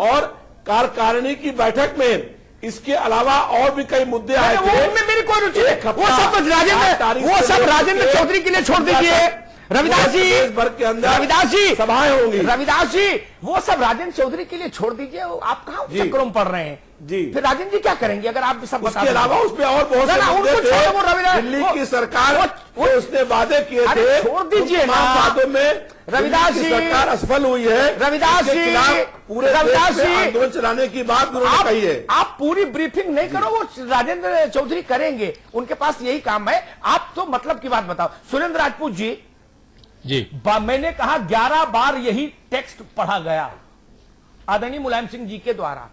और कार्यकारिणी की बैठक में इसके अलावा और भी कई मुद्दे आए थे, उनमें मेरी कोई रुचि नहीं। वो सब राजेंद्र चौधरी के लिए छोड़ दीजिए रविदास जी। वर्ग के अंदर रविदास जी सभाएं होंगी, रविदास जी वो सब राजेंद्र चौधरी के लिए छोड़ दीजिए। आप कहां चक्करों में पड़ रहे हैं जी? फिर राजेंद्र जी क्या करेंगे अगर आप सब बता? उसके अलावा उसमें और बहुत से मुद्दे थे। दिल्ली की सरकार उसने वादे किए थे, छोड़ दीजिए ना वादों में रविदास जी सरकार असफल हुई है। रविदास जी पूरे रविदास जी आंदोलन चलाने की बात उन्होंने कही है। आप पूरी ब्रीफिंग नहीं करो, वो राजेंद्र चौधरी करेंगे, उनके पास यही काम है। आप तो मतलब की बात बताओ। सुरेंद्र राजपूत जी मैंने कहा 11 बार यही टेक्स्ट पढ़ा गया आदरणीय मुलायम सिंह जी के द्वारा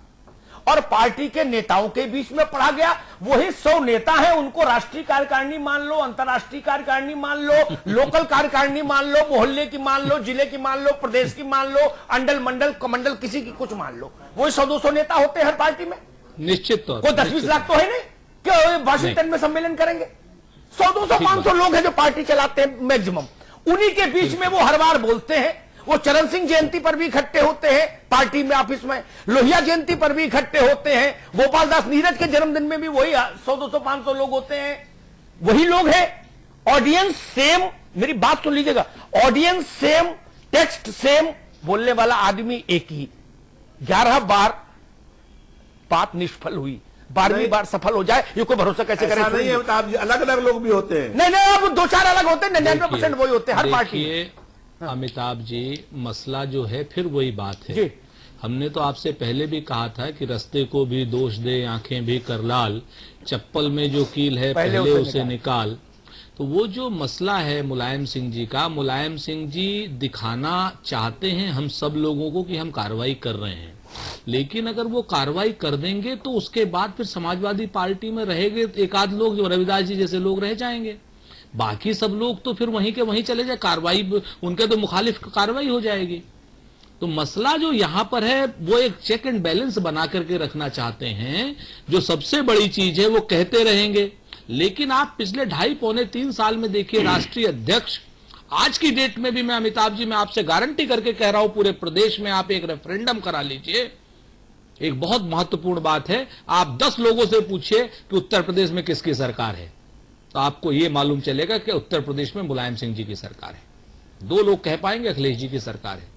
और पार्टी के नेताओं के बीच में पढ़ा गया। वही 100 नेता हैं, उनको राष्ट्रीय कार्यकारिणी मान लो, अंतर्राष्ट्रीय कार्यकारिणी मान लो, लोकल कार्यकारिणी मान लो, मोहल्ले की मान लो, जिले की मान लो, प्रदेश की मान लो, अंडल मंडल कमंडल किसी की कुछ मान लो। वही 100-200 नेता होते हैं हर पार्टी में। निश्चित तौर कोई 10-20 लाख तो है नहीं कि वाशिंगटन में सम्मेलन करेंगे। 100-200-500 लोग हैं जो पार्टी चलाते हैं मैक्सिमम। उन्हीं के बीच में वो हर बार बोलते हैं। वो चरण सिंह जयंती पर भी इकट्ठे होते हैं पार्टी में, ऑफिस में लोहिया जयंती पर भी इकट्ठे होते हैं, गोपाल दास नीरज के जन्मदिन में भी वही 100-200-500 लोग होते हैं, वही लोग हैं। ऑडियंस सेम, मेरी बात सुन लीजिएगा, ऑडियंस सेम, टेक्स्ट सेम, बोलने वाला आदमी एक ही। 11 बार बात निष्फल हुई। 12वीं बार सफल हो जाए, ये कोई भरोसा कैसे करे? नहीं है, आप अलग अलग लोग भी होते हैं। नहीं, अब 2-4 अलग होते हैं, 99% वही होते हैं हर पार्टी। अमिताभ जी, मसला जो है फिर वही बात है। हमने तो आपसे पहले भी कहा था कि रास्ते को भी दोष दे, आंखें भी कर लाल, चप्पल में जो कील है पहले उसे निकाल। तो वो जो मसला है मुलायम सिंह जी का, मुलायम सिंह जी दिखाना चाहते हैं हम सब लोगों को कि हम कार्रवाई कर रहे हैं, लेकिन अगर वो कार्रवाई कर देंगे तो उसके बाद फिर समाजवादी पार्टी में रहेंगे एक आध लोग, जो रविदास जी जैसे लोग रह जाएंगे, बाकी सब लोग तो फिर वहीं के वहीं चले जाए, कार्रवाई उनके तो मुखालिफ कार्रवाई हो जाएगी। तो मसला जो यहां पर है वो एक चेक एंड बैलेंस बना करके रखना चाहते हैं। जो सबसे बड़ी चीज है वो कहते रहेंगे, लेकिन आप पिछले 2.5-3 साल में देखिए, राष्ट्रीय अध्यक्ष आज की डेट में भी, मैं अमिताभ जी मैं आपसे गारंटी करके कह रहा हूं, पूरे प्रदेश में आप एक रेफरेंडम करा लीजिए। एक बहुत महत्वपूर्ण बात है, आप 10 लोगों से पूछिए कि उत्तर प्रदेश में किसकी सरकार है, तो आपको यह मालूम चलेगा कि उत्तर प्रदेश में मुलायम सिंह जी की सरकार है। 2 लोग कह पाएंगे अखिलेश जी की सरकार है।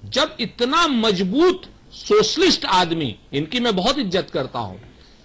जब इतना मजबूत सोशलिस्ट आदमी, इनकी मैं बहुत इज्जत करता हूं,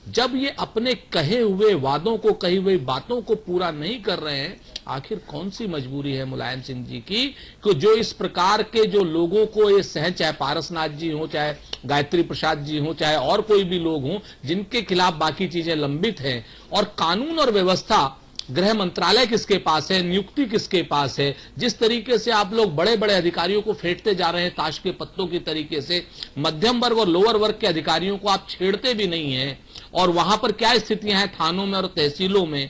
जब ये अपने कहे हुए वादों को, कही हुई बातों को पूरा नहीं कर रहे हैं, आखिर कौन सी मजबूरी है मुलायम सिंह जी की कि जो इस प्रकार के जो लोगों को ये सह, चाहे पारसनाथ जी हो, चाहे गायत्री प्रसाद जी हो, चाहे और कोई भी लोग हों जिनके खिलाफ बाकी चीजें लंबित हैं, और कानून और व्यवस्था, गृह मंत्रालय किसके पास है, नियुक्ति किसके पास है, जिस तरीके से आप लोग बड़े बड़े अधिकारियों को फेंटते जा रहे हैं ताश के पत्तों की तरीके से, मध्यम वर्ग और लोअर वर्ग के अधिकारियों को आप छेड़ते भी नहीं हैं, और वहां पर क्या स्थितियां हैं थानों में और तहसीलों में,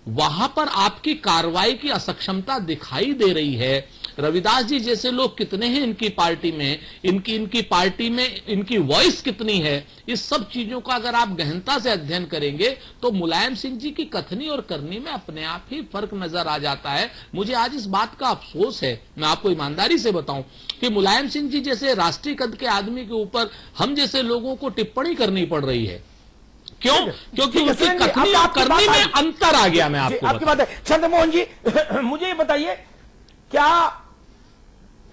वहां पर आपकी कार्रवाई की असक्षमता दिखाई दे रही है। रविदास जी जैसे लोग कितने हैं इनकी पार्टी में, इनकी पार्टी में इनकी वॉइस कितनी है, इस सब चीजों का अगर आप गहनता से अध्ययन करेंगे तो मुलायम सिंह जी की कथनी और करनी में अपने आप ही फर्क नजर आ जाता है। मुझे आज इस बात का अफसोस है, मैं आपको ईमानदारी से बताऊं, कि मुलायम सिंह जी जैसे राष्ट्रीय कद के आदमी के ऊपर हम जैसे लोगों को टिप्पणी करनी पड़ रही है। क्यों? क्योंकि उनकी कथनी और करनी में अंतर आ गया। मैं आपकी बात है चंद्रमोहन जी, मुझे ये बताइए, क्या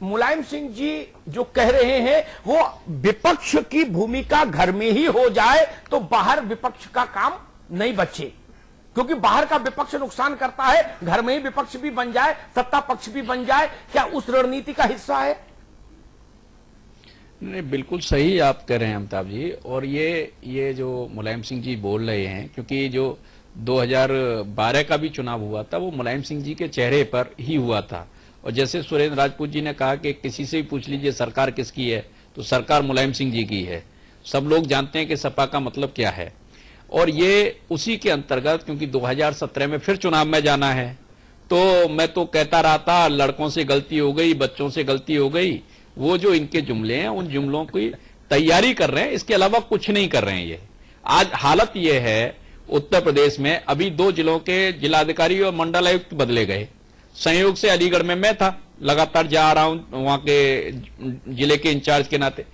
मुलायम सिंह जी जो कह रहे हैं वो विपक्ष की भूमिका घर में ही हो जाए तो बाहर विपक्ष का काम नहीं बचे, क्योंकि बाहर का विपक्ष नुकसान करता है, घर में ही विपक्ष भी बन जाए, सत्ता पक्ष भी बन जाए, क्या उस रणनीति का हिस्सा है? नहीं, बिल्कुल सही आप कह रहे हैं अमिताभ जी। और ये जो मुलायम सिंह जी बोल रहे हैं, क्योंकि जो 2012 का भी चुनाव हुआ था वो मुलायम सिंह जी के चेहरे पर ही हुआ था। और जैसे सुरेंद्र राजपूत जी ने कहा कि किसी से भी पूछ लीजिए सरकार किसकी है, तो सरकार मुलायम सिंह जी की है। सब लोग जानते हैं कि सपा का मतलब क्या है। और ये उसी के अंतर्गत, क्योंकि 2017 में फिर चुनाव में जाना है, तो मैं तो कहता रहा था लड़कों से गलती हो गई, बच्चों से गलती हो गई। वो जो इनके जुमले हैं उन जुमलों की तैयारी कर रहे हैं, इसके अलावा कुछ नहीं कर रहे हैं। ये आज हालत ये है उत्तर प्रदेश में, अभी 2 जिलों के जिलाधिकारी और मंडलायुक्त बदले गए। संयोग से अलीगढ़ में मैं था, लगातार जा रहा हूं वहां के जिले के इंचार्ज के नाते।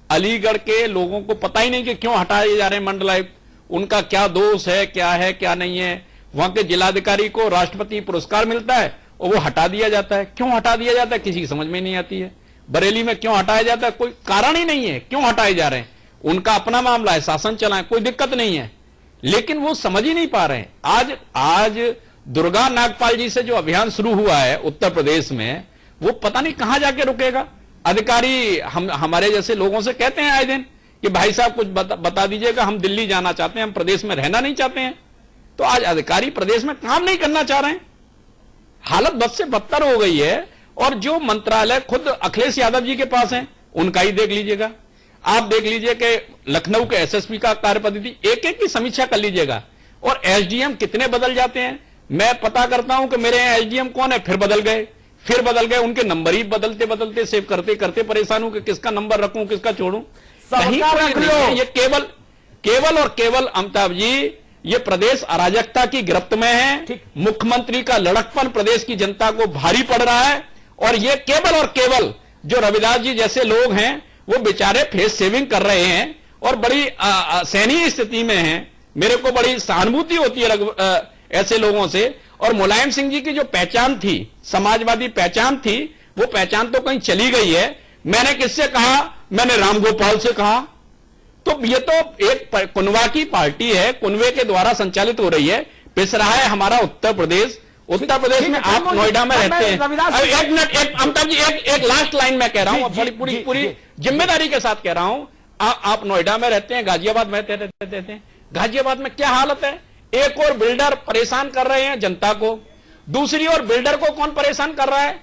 अलीगढ़ के लोगों को पता ही नहीं कि क्यों हटाए जा रहे हैं मंडलायुक्त, उनका क्या दोष है, क्या नहीं है। वहां के जिलाधिकारी को राष्ट्रपति पुरस्कार मिलता है और वो हटा दिया जाता है। क्यों हटा दिया जाता है किसी की समझ में नहीं आती है। बरेली में क्यों हटाया जाता है, कोई कारण ही नहीं है, क्यों हटाए जा रहे हैं। उनका अपना मामला है, शासन चलाएं, कोई दिक्कत नहीं है, लेकिन वो समझ ही नहीं पा रहे हैं। आज दुर्गा नागपाल जी से जो अभियान शुरू हुआ है उत्तर प्रदेश में, वो पता नहीं कहां जाके रुकेगा। अधिकारी हमारे जैसे लोगों से कहते हैं आए दिन कि भाई साहब कुछ बता दीजिएगा, हम दिल्ली जाना चाहते हैं, हम प्रदेश में रहना नहीं चाहते हैं। तो आज अधिकारी प्रदेश में काम नहीं करना चाह रहे हैं। हालत बद से बदतर हो गई है। और जो मंत्रालय खुद अखिलेश यादव जी के पास है, उनका ही देख लीजिएगा। आप देख लीजिए कि लखनऊ के एसएसपी का कार्यपद्धति एक की समीक्षा कर लीजिएगा, और एसडीएम कितने बदल जाते हैं। मैं पता करता हूं कि मेरे यहाँ एसडीएम कौन है, फिर बदल गए, उनके नंबर ही बदलते बदलते सेव करते करते परेशान हूं कि किसका नंबर रखूं, किसका छोड़ूं। ये केवल और केवल अमिताभ जी, ये प्रदेश अराजकता की गिरफ्त में है। मुख्यमंत्री का लड़कपन प्रदेश की जनता को भारी पड़ रहा है। और ये केवल और केवल जो रविदास जी जैसे लोग हैं वो बेचारे फेस सेविंग कर रहे हैं और बड़ी सहनीय स्थिति में हैं। मेरे को बड़ी सहानुभूति होती है ऐसे लोगों से। और मुलायम सिंह जी की जो पहचान थी, समाजवादी पहचान थी, वो पहचान तो कहीं चली गई है। मैंने किससे कहा? मैंने रामगोपाल से कहा। तो ये तो एक कुनवा की पार्टी है, कुनवे के द्वारा संचालित हो रही है। पिस रहा है हमारा उत्तर प्रदेश। उत्तर प्रदेश में आप नोएडा में रहते हैं। एक मिनट, एक अमिताभ जी, एक लास्ट लाइन मैं कह रहा हूं, पूरी जिम्मेदारी के साथ कह रहा हूं। आप नोएडा में रहते हैं, गाजियाबाद में रहते हैं। गाजियाबाद में क्या हालत है? एक और बिल्डर परेशान कर रहे हैं जनता को, दूसरी ओर बिल्डर को कौन परेशान कर रहा है?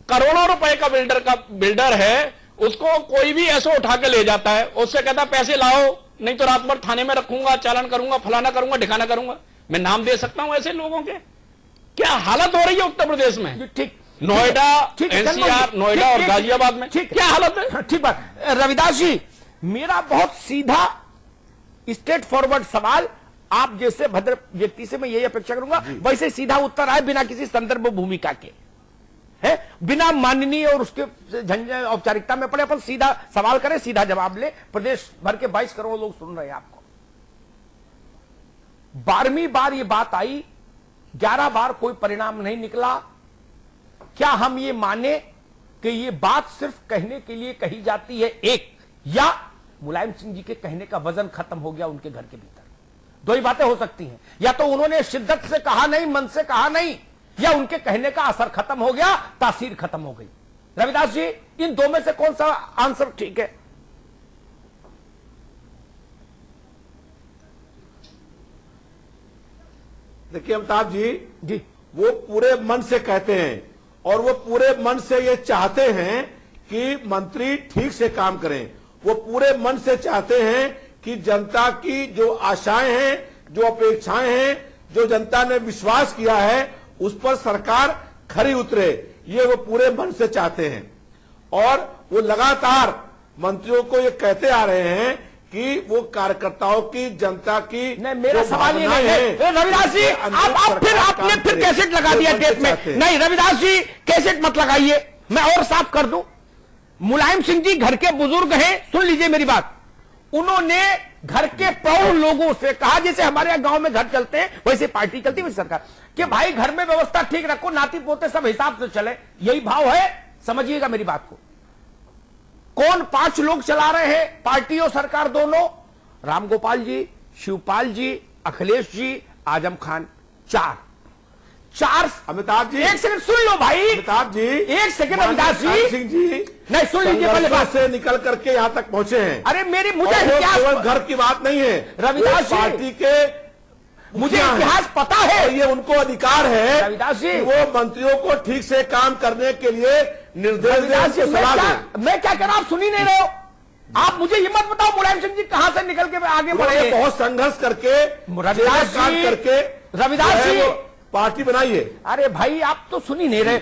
करोड़ों रुपए का बिल्डर है, उसको कोई भी ऐसा उठा के ले जाता है, उससे कहता पैसे लाओ नहीं तो रात भर थाने में रखूंगा, चालान करूंगा, फलाना करूंगा, ठिकाना करूंगा। मैं नाम दे सकता हूं ऐसे लोगों के। क्या हालत हो रही है उत्तर प्रदेश में? ठीक, नोएडा, एनसीआर, नोएडा और गाजियाबाद में क्या हालत है? ठीक बात। रविदास जी, मेरा बहुत सीधा स्ट्रेट फॉरवर्ड सवाल, आप जैसे भद्र व्यक्ति से मैं यही अपेक्षा करूंगा वैसे सीधा उत्तर आए, बिना किसी संदर्भ भूमिका के, है, बिना माननीय और उसके झंझट औपचारिकता में पड़े। अपन सीधा सवाल करें, सीधा जवाब ले। प्रदेश भर के 22 करोड़ लोग सुन रहे हैं आपको। 12वीं बार ये बात आई, 11 बार कोई परिणाम नहीं निकला। क्या हम ये माने कि ये बात सिर्फ कहने के लिए कही जाती है, एक, या मुलायम सिंह जी के कहने का वजन खत्म हो गया उनके घर के भीतर? दो ही बातें हो सकती हैं, या तो उन्होंने शिद्दत से कहा नहीं, मन से कहा नहीं, या उनके कहने का असर खत्म हो गया, तासीर खत्म हो गई। रविदास जी, इन दो में से कौन सा आंसर ठीक है? देखिए अमिताभ जी, वो पूरे मन से कहते हैं और वो पूरे मन से ये चाहते हैं कि मंत्री ठीक से काम करें। वो पूरे मन से चाहते हैं कि जनता की जो आशाएं हैं, जो अपेक्षाएं हैं, जो जनता ने विश्वास किया है, उस पर सरकार खरी उतरे। ये वो पूरे मन से चाहते हैं और वो लगातार मंत्रियों को ये कहते आ रहे हैं कि वो कार्यकर्ताओं की, जनता की। नहीं, मेरा सवाल ये नहीं है रविदास जी, आपने फिर कैसेट लगा दिया टेप में। नहीं रविदास जी, कैसेट मत लगाइए, मैं और साफ कर दूं। मुलायम सिंह जी घर के बुजुर्ग हैं, सुन लीजिए मेरी बात। उन्होंने घर के प्रौढ़ लोगों से कहा, जैसे हमारे यहाँ गांव में घर चलते हैं वैसे पार्टी चलती है, वैसे सरकार, कि भाई घर में व्यवस्था ठीक रखो, नाती पोते सब हिसाब से चले। यही भाव है, समझिएगा मेरी बात को। कौन 5 लोग चला रहे हैं पार्टी और सरकार दोनों? रामगोपाल जी, शिवपाल जी, अखिलेश जी, आजम खान। 4 अमिताभ जी, एक सेकंड सुन लो भाई। अमिताभ जी, एक सेकंड रविदास सिंह जी, नहीं सुन लीजिए पहले बात से निकल करके यहां तक पहुंचे हैं। अरे मुझे केवल घर की बात नहीं है रविदास जी, पार्टी के मुझे इतिहास पता है और ये उनको अधिकार है रविदास जी, वो मंत्रियों को ठीक से काम करने के लिए निर्देश दें, सलाह दें। मैं क्या कह रहा हूं, आप सुन ही नहीं रहे हो। आप मुझे ये मत बताओ मुलायम सिंह जी कहां से निकल के आगे बढ़े। बहुत संघर्ष करके, रविदास जी पार्टी बनाई है। अरे भाई, आप तो सुन ही नहीं रहे।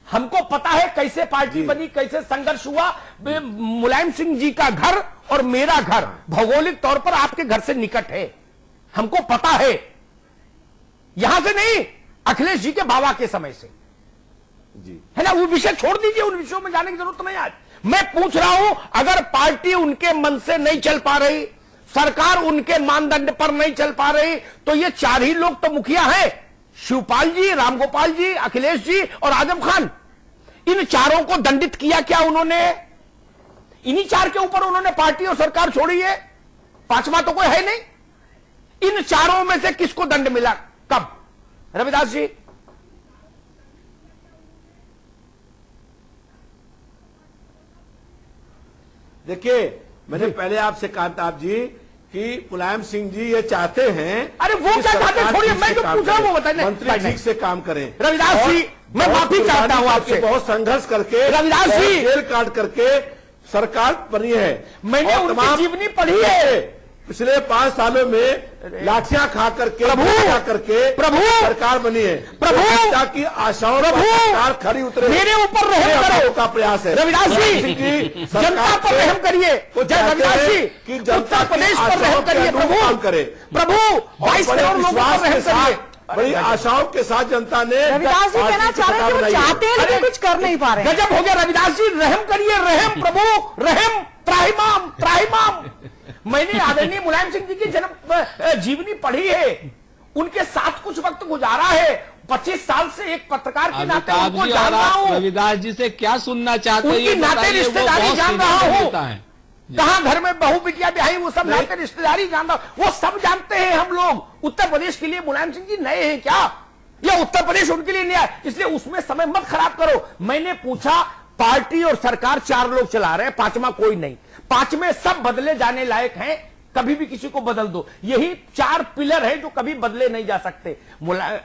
हमको पता है कैसे पार्टी बनी, कैसे संघर्ष हुआ। मुलायम सिंह जी का घर और मेरा घर भौगोलिक तौर पर आपके घर से निकट है, हमको पता है। यहां से नहीं, अखिलेश जी के बाबा के समय से जी, है ना। वो विषय छोड़ दीजिए, उन विषयों में जाने की जरूरत नहीं। आज मैं पूछ रहा हूं, अगर पार्टी उनके मन से नहीं चल पा रही, सरकार उनके मानदंड पर नहीं चल पा रही, तो ये 4 ही लोग तो मुखिया हैं, शिवपाल जी, रामगोपाल जी, अखिलेश जी और आजम खान। इन 4 को दंडित किया क्या उन्होंने? इन्हीं 4 के ऊपर उन्होंने पार्टी और सरकार छोड़ी है, 5वां तो कोई है नहीं। इन 4 में से किसको दंड मिला, कब? रविदास जी, देखिए, मैंने पहले आपसे कहा था आप जी कि मुलायम सिंह जी ये चाहते हैं। अरे वो क्या चाहते हैं, छोड़िए, मैं जो पूछ रहा हूं वो बताइए। मंत्री ठीक से काम करें। रविदास जी, मैं माफी चाहता हूं आपसे। बहुत संघर्ष करके, रविदास जी, जेल काट करके सरकार बनी है। मैंने उनकी जीवनी पढ़ी है। पिछले 5 सालों में लाठियां खा करके, प्रभु सरकार बनी है। प्रभु जनता की आशाओं पर सरकार खरी उतरे, मेरे ऊपर रहम करो का प्रयास है। रविदास जी, जनता पर रहम करिए। रविदास जी, कि उत्तर प्रदेश पर रहम करिए। प्रभु 22 करोड़ लोगों पर रहम करिए। बड़ी आशाओं के साथ जनता ने। रविदास जी कहना चाह रहे हैं कि वो चाहते हैं लेकिन कुछ कर नहीं पा रहे। गजब हो गया रविदास जी, रहम करिए, रहम प्रभु, रहम, त्राहिमाम, त्राहिमाम। मैंने आदरणीय मुलायम सिंह जी की जन्म जीवनी पढ़ी है, उनके साथ कुछ वक्त गुजारा है। 25 साल से एक पत्रकार के नाते उनको जान रहा हूं। रविदास जी से क्या सुनना चाहते हैं, उनकी नाते रिश्तेदारी जान रहा हूं। कहां घर में बहू बिटिया ब्याही वो सब नाते रिश्तेदारी जानता, वो सब जानते हैं हम लोग। उत्तर प्रदेश के लिए मुलायम सिंह जी नए हैं क्या, या उत्तर प्रदेश उनके लिए नया है? इसलिए उसमें समय मत खराब करो। मैंने पूछा, पार्टी और सरकार 4 लोग चला रहे हैं, 5वां कोई नहीं। 5वें सब बदले जाने लायक हैं, कभी भी किसी को बदल दो। यही 4 पिलर है जो कभी बदले नहीं जा सकते।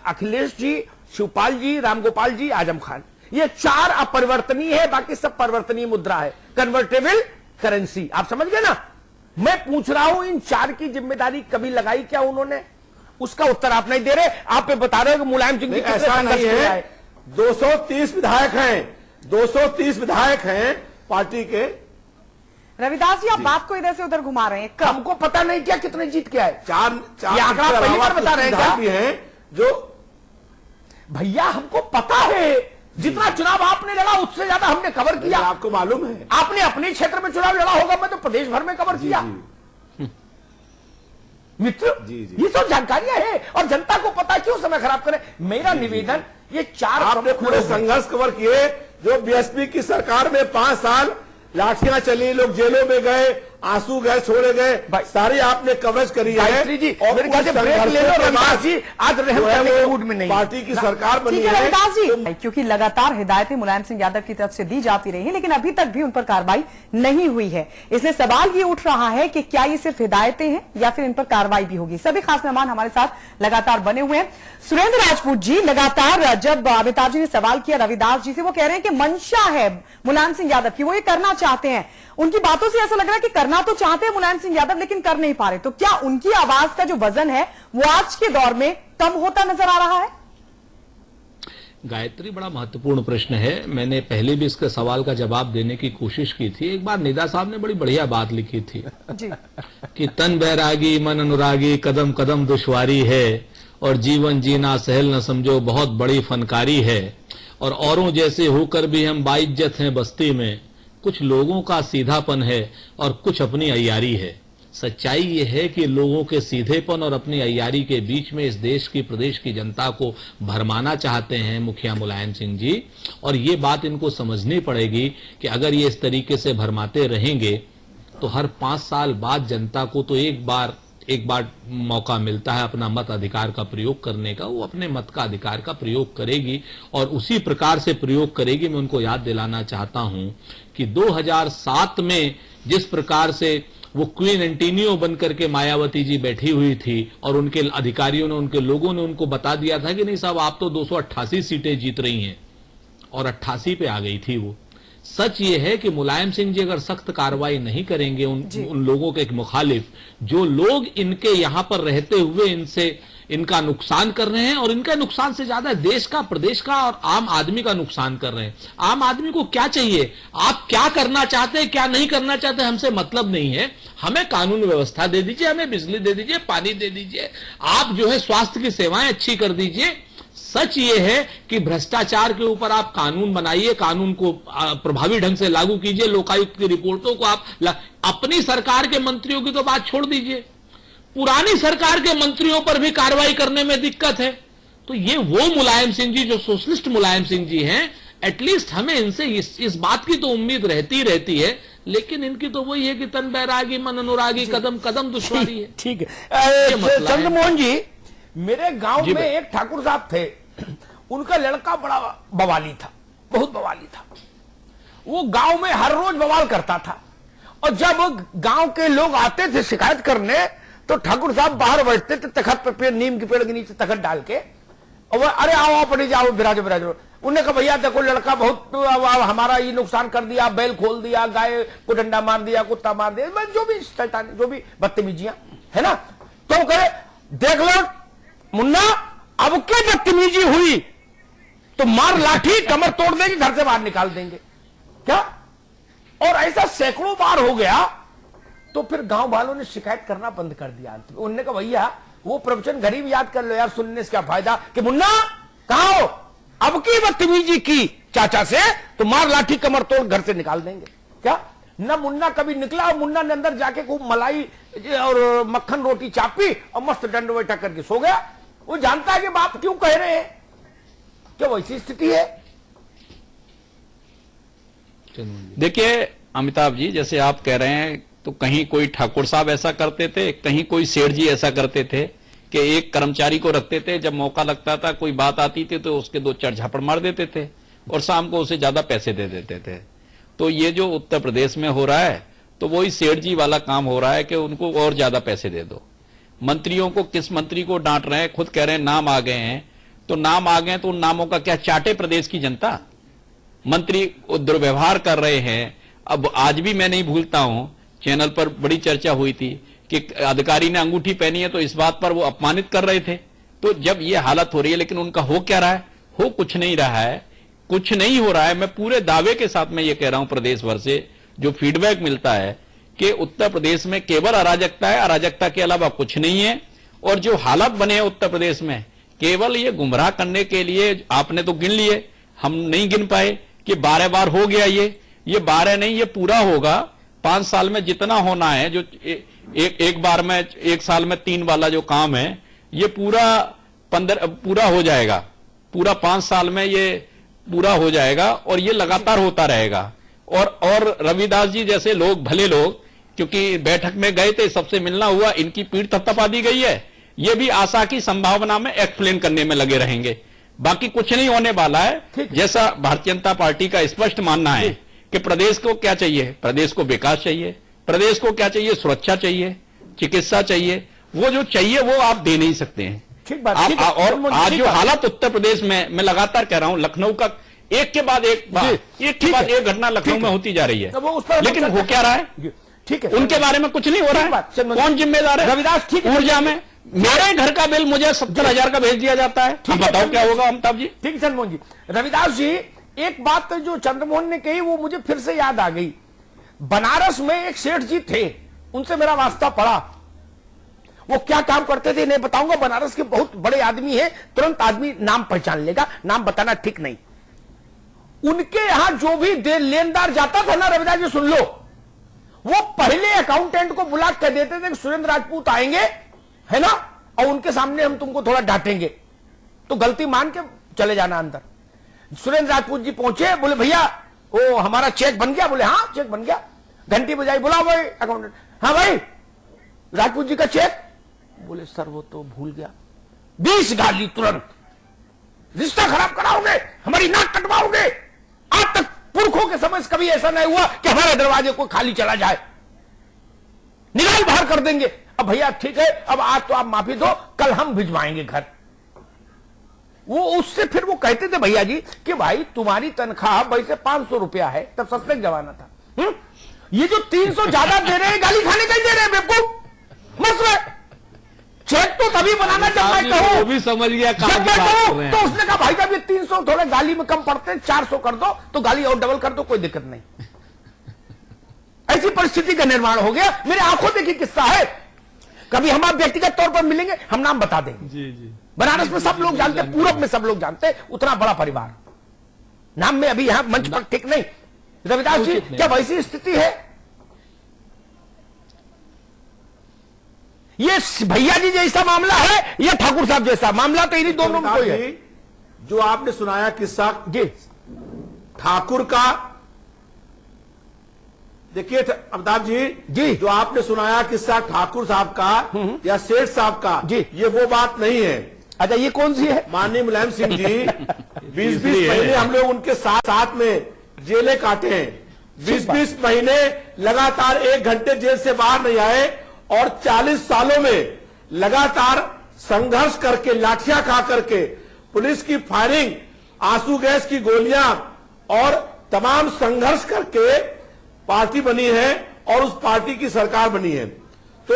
अखिलेश जी, शिवपाल जी, रामगोपाल जी, आजम खान, ये 4 अपरिवर्तनीय है, बाकी सब परिवर्तनीय मुद्रा है, कन्वर्टेबल करेंसी। आप समझ गए ना? मैं पूछ रहा हूं इन 4 की जिम्मेदारी कभी लगाई क्या उन्होंने? उसका उत्तर आप नहीं दे रहे। आप बता रहे हो कि मुलायम सिंह जी ऐसा नहीं है। 230 विधायक हैं, 230 विधायक हैं पार्टी के। रविदास जी, आप बात को इधर से उधर घुमा रहे हैं। हमको पता नहीं क्या कितने जीत के आए। 4 आंकड़ा पहली बार बता रहे हैं क्या? भी हैं जो भैया हमको पता है, जितना चुनाव आपने लड़ा उससे ज्यादा हमने कवर किया। आपको मालूम है, आपने अपने क्षेत्र में चुनाव लड़ा होगा, मैं तो प्रदेश भर में कवर किया। मित्र, ये सब जानकारियां हैं और जनता को पता, क्यों समय खराब करें? मेरा निवेदन, ये 4 आपने पूरे संघर्ष कवर किए। जो बीएसपी की सरकार में 5 साल लाठियां चली, लोग जेलों में गए, आंसू गए, छोड़े गए, सारी आपने कवरेज करी है। जी, और मेरे ख्याल से ब्रेक ले लो रविदास जी, आज रहम करने के मूड में नहीं। पार्टी की सरकार बनी है रविदास जी, क्योंकि लगातार हिदायतें मुलायम सिंह यादव की तरफ से दी जाती रही है, लेकिन अभी तक भी उन पर कार्रवाई नहीं हुई है। इसलिए सवाल ये उठ रहा है कि क्या ये सिर्फ हिदायतें हैं या फिर इन पर कार्रवाई भी होगी। सभी खास मेहमान हमारे साथ लगातार बने हुए हैं। सुरेंद्र राजपूत जी, लगातार जब अमिताभ जी ने सवाल किया रविदास जी से, वो कह रहे हैं कि मंशा है मुलायम सिंह यादव की, वो ये करना चाहते हैं। उनकी बातों से ऐसा लग रहा है कि करना तो चाहते हैं मुलायम सिंह यादव, लेकिन कर नहीं पा रहे। तो क्या उनकी आवाज का जो वजन है वो आज के दौर में कम होता नजर आ रहा है? गायत्री, बड़ा महत्वपूर्ण प्रश्न है। मैंने पहले भी इसके सवाल का जवाब देने की कोशिश की थी। एक बार निदा साहब ने बड़ी बढ़िया बात लिखी थी जी। कि तन बैरागी मन अनुरागी, कदम कदम दुश्वारी है, और जीवन जीना सहल न समझो बहुत बड़ी फनकारी है, और औरों जैसे होकर भी हम बाइज्जत हैं बस्ती में, कुछ लोगों का सीधापन है और कुछ अपनी अय्यारी है। सच्चाई ये है कि लोगों के सीधेपन और अपनी अय्यारी के बीच में इस देश की, प्रदेश की जनता को भरमाना चाहते हैं मुखिया मुलायम सिंह जी, और ये बात इनको समझनी पड़ेगी कि अगर ये इस तरीके से भरमाते रहेंगे तो हर 5 साल बाद जनता को तो एक बार मौका मिलता है अपना मत अधिकार का प्रयोग करने का, वो अपने मत का अधिकार का प्रयोग करेगी और उसी प्रकार से प्रयोग करेगी। मैं उनको याद दिलाना चाहता हूं कि 2007 में जिस प्रकार से वो क्वीन एंटीनियो बनकर के मायावती जी बैठी हुई थी और उनके अधिकारियों ने, उनके लोगों ने उनको बता दिया था कि नहीं साहब आप तो 288 सीटें जीत रही हैं, और 88 पे आ गई थी वो। सच ये है कि मुलायम सिंह जी अगर सख्त कार्रवाई नहीं करेंगे उन लोगों के मुखालिफ, जो लोग इनके यहां पर रहते हुए इनका नुकसान कर रहे हैं, और इनका नुकसान से ज्यादा देश का, प्रदेश का और आम आदमी का नुकसान कर रहे हैं। आम आदमी को क्या चाहिए? आप क्या करना चाहते हैं, क्या नहीं करना चाहते, हमसे मतलब नहीं है। हमें कानून व्यवस्था दे दीजिए, हमें बिजली दे दीजिए, पानी दे दीजिए, आप जो है स्वास्थ्य की सेवाएं अच्छी कर दीजिए। सच ये है कि भ्रष्टाचार के ऊपर आप कानून बनाइए, कानून को प्रभावी ढंग से लागू कीजिए, लोकायुक्त की रिपोर्टों को आप अपनी सरकार के मंत्रियों की तो बात छोड़ दीजिए, पुरानी सरकार के मंत्रियों पर भी कार्रवाई करने में दिक्कत है। तो ये वो मुलायम सिंह जी जो सोशलिस्ट मुलायम सिंह जी हैं, एटलीस्ट हमें इनसे इस बात की तो उम्मीद रहती है, लेकिन इनकी तो वही है कि तन बैरागी मन अनुरागी, कदम कदम दुश्वारी है। ठीक है चंद्रमोहन जी, मेरे गांव में एक ठाकुर साहब थे, उनका लड़का बड़ा बवाली था, बहुत बवाली था। वो गांव में हर रोज बवाल करता था, और जब गांव के लोग आते थे शिकायत करने तो ठाकुर साहब बाहर बैठते थे तखत पे, पेड़, नीम के पेड़ के नीचे तखत डाल के, और अरे आओ पड़ी जाओ बिराजो। उन्होंने कहा भैया देखो लड़का बहुत हमारा ये नुकसान कर दिया, बैल खोल दिया, गाय को डंडा मार दिया, कुत्ता मार दिया, जो भी शैतानी, जो भी बदतमीजियां है ना। तो कहे देख लो मुन्ना, अब क्या बदतमीजी हुई तो मार लाठी, कमर तोड़ देंगे, घर से बाहर निकाल देंगे क्या। और ऐसा सैकड़ों बार हो गया, तो फिर गांव वालों ने शिकायत करना बंद कर दिया। उन्होंने कहा भैया वो प्रवचन गरीब याद कर लो यार, सुनने से क्या फायदा, कि मुन्ना कहा हो, अब की बदतमीजी की चाचा से तो मार लाठी, कमर तोड़, घर से निकाल देंगे क्या। न मुन्ना कभी निकला, मुन्ना ने अंदर जाके खूब मलाई और मक्खन रोटी चापी और मस्त दंड बैठक करके सो गया। वो जानता है कि बाप क्यों कह रहे हैं, क्या वैसी स्थिति है। देखिए अमिताभ जी, जैसे आप कह रहे हैं तो कहीं कोई ठाकुर साहब ऐसा करते थे, कहीं कोई सेठ जी ऐसा करते थे कि एक कर्मचारी को रखते थे, जब मौका लगता था कोई बात आती थी तो उसके 2 चार झापड़ मार देते थे और शाम को उसे ज्यादा पैसे दे देते थे। तो ये जो उत्तर प्रदेश में हो रहा है तो वही सेठ जी वाला काम हो रहा है कि उनको और ज्यादा पैसे दे दो। मंत्रियों को, किस मंत्री को डांट रहे हैं, खुद कह रहे हैं नाम आ गए हैं, तो नाम आ गए तो उन नामों का क्या चाटे प्रदेश की जनता? मंत्री दुर्व्यवहार कर रहे हैं। अब आज भी मैं नहीं भूलता हूं, चैनल पर बड़ी चर्चा हुई थी कि अधिकारी ने अंगूठी पहनी है तो इस बात पर वो अपमानित कर रहे थे। तो जब ये हालत हो रही है, लेकिन उनका हो क्या रहा है? हो कुछ नहीं रहा है, कुछ नहीं हो रहा है। मैं पूरे दावे के साथ में ये कह रहा हूं, प्रदेश भर से जो फीडबैक मिलता है कि उत्तर प्रदेश में केवल अराजकता है, अराजकता के अलावा कुछ नहीं है। और जो हालात बने हैं उत्तर प्रदेश में, केवल ये गुमराह करने के लिए, आपने तो गिन लिए, हम नहीं गिन पाए कि 12 बार हो गया। ये 12 नहीं, ये पूरा होगा 5 साल में जितना होना है। जो एक बार में, 1 साल में 3 वाला जो काम है, ये पूरा हो जाएगा, पूरा 5 साल में ये पूरा हो जाएगा और ये लगातार होता रहेगा। और रविदास जी जैसे लोग, भले लोग, क्योंकि बैठक में गए थे, सबसे मिलना हुआ, इनकी पीठ थपथपा दी गई है, ये भी आशा की संभावना में एक्सप्लेन करने में लगे रहेंगे। बाकी कुछ नहीं होने वाला है। जैसा भारतीय जनता पार्टी का स्पष्ट मानना है कि प्रदेश को क्या चाहिए, प्रदेश को विकास चाहिए, प्रदेश को क्या चाहिए, सुरक्षा चाहिए, चिकित्सा चाहिए। वो जो चाहिए वो आप दे नहीं सकते हैं। और आज जो हालत उत्तर प्रदेश में, मैं लगातार कह रहा हूं, लखनऊ का एक के बाद एक घटना लखनऊ में होती जा रही है, लेकिन हो क्या रहा है? ठीक है, उनके बारे में कुछ नहीं हो रहा है। कौन जिम्मेदार है? रविदास, ठीक है, ऊर्जा में मेरे घर का बिल मुझे 70,000 का भेज दिया जाता है। अब बताओ क्या होगा अमिताभ जी? ठीक है चंद्रमोहन जी। रविदास जी, एक बात जो चंद्रमोहन ने कही वो मुझे फिर से याद आ गई। बनारस में एक सेठ जी थे, उनसे मेरा वास्ता पड़ा। वो क्या काम करते थे नहीं बताऊंगा, बनारस के बहुत बड़े आदमी है, तुरंत आदमी नाम पहचान लेगा, नाम बताना ठीक नहीं। उनके यहां जो भी लेनदार जाता था ना, रविदास जी सुन लो, वो पहले अकाउंटेंट को बुला कर देते थे कि सुरेंद्र राजपूत आएंगे, है ना, और उनके सामने हम तुमको थोड़ा डांटेंगे, तो गलती मान के चले जाना अंदर। सुरेंद्र राजपूत जी पहुंचे, बोले भैया वो हमारा चेक बन गया? बोले हाँ चेक बन गया। घंटी बजाई, बोला भाई अकाउंटेंट, हाँ भाई राजपूत जी का चेक? बोले सर वो तो भूल गया। 20 गाली तुरंत, रिश्ता खराब कराओगे, हमारी नाक कटवाओगे। आज तक पुरखों के समय कभी ऐसा नहीं हुआ कि हमारे दरवाजे को खाली चला जाए, निकाल बाहर कर देंगे। अब भैया ठीक है, अब आज तो आप माफी दो, कल हम भिजवाएंगे घर। वो उससे फिर वो कहते थे भैया जी कि भाई तुम्हारी तनख्वाह वैसे 500 रुपया है, तब सस्पेंड जमाना था, ये जो 300 ज्यादा दे रहे हैं, गाली खाने का ही दे रहे हैं बेवकूफ। मसला चेक तो तभी बनाना जब मैं कहूं, वो भी समझ गया जब मैं कहूं। तो उसने कहा भाई साहब ये 300 थोड़े गाली में कम पड़ते हैं, 400 कर दो, तो गाली और डबल कर दो, कोई दिक्कत नहीं। ऐसी परिस्थिति का निर्माण हो गया। मेरे आंखों देखी किस्सा है। कभी हम आप व्यक्तिगत तौर पर मिलेंगे, हम नाम बता देंगे। जी। बनारस में सब लोग जानते हैं, पूरब में सब लोग जानते हैं, उतना बड़ा परिवार। नाम में अभी यहां मंच पर ठीक नहीं। रविदास जी, क्या वैसी स्थिति है? ये भैया जी जैसा मामला है या ठाकुर साहब जैसा मामला? तो इन्हीं दोनों में कोई है। जो आपने सुनाया किस्सा जी ठाकुर का, देखिए अमिताभ जी, जो आपने सुनाया किस्सा ठाकुर साहब का या सेठ साहब का, जी, ये वो बात नहीं है। अच्छा, ये कौन सी है? माननीय मुलायम सिंह जी 20-20 महीने हम लोग उनके साथ में जेलें काटे हैं। 20-20 महीने लगातार 1 घंटे जेल से बाहर नहीं आए और 40 सालों में लगातार संघर्ष करके, लाठियां खा करके, पुलिस की फायरिंग, आंसू गैस की गोलियां और तमाम संघर्ष करके पार्टी बनी है और उस पार्टी की सरकार बनी है। तो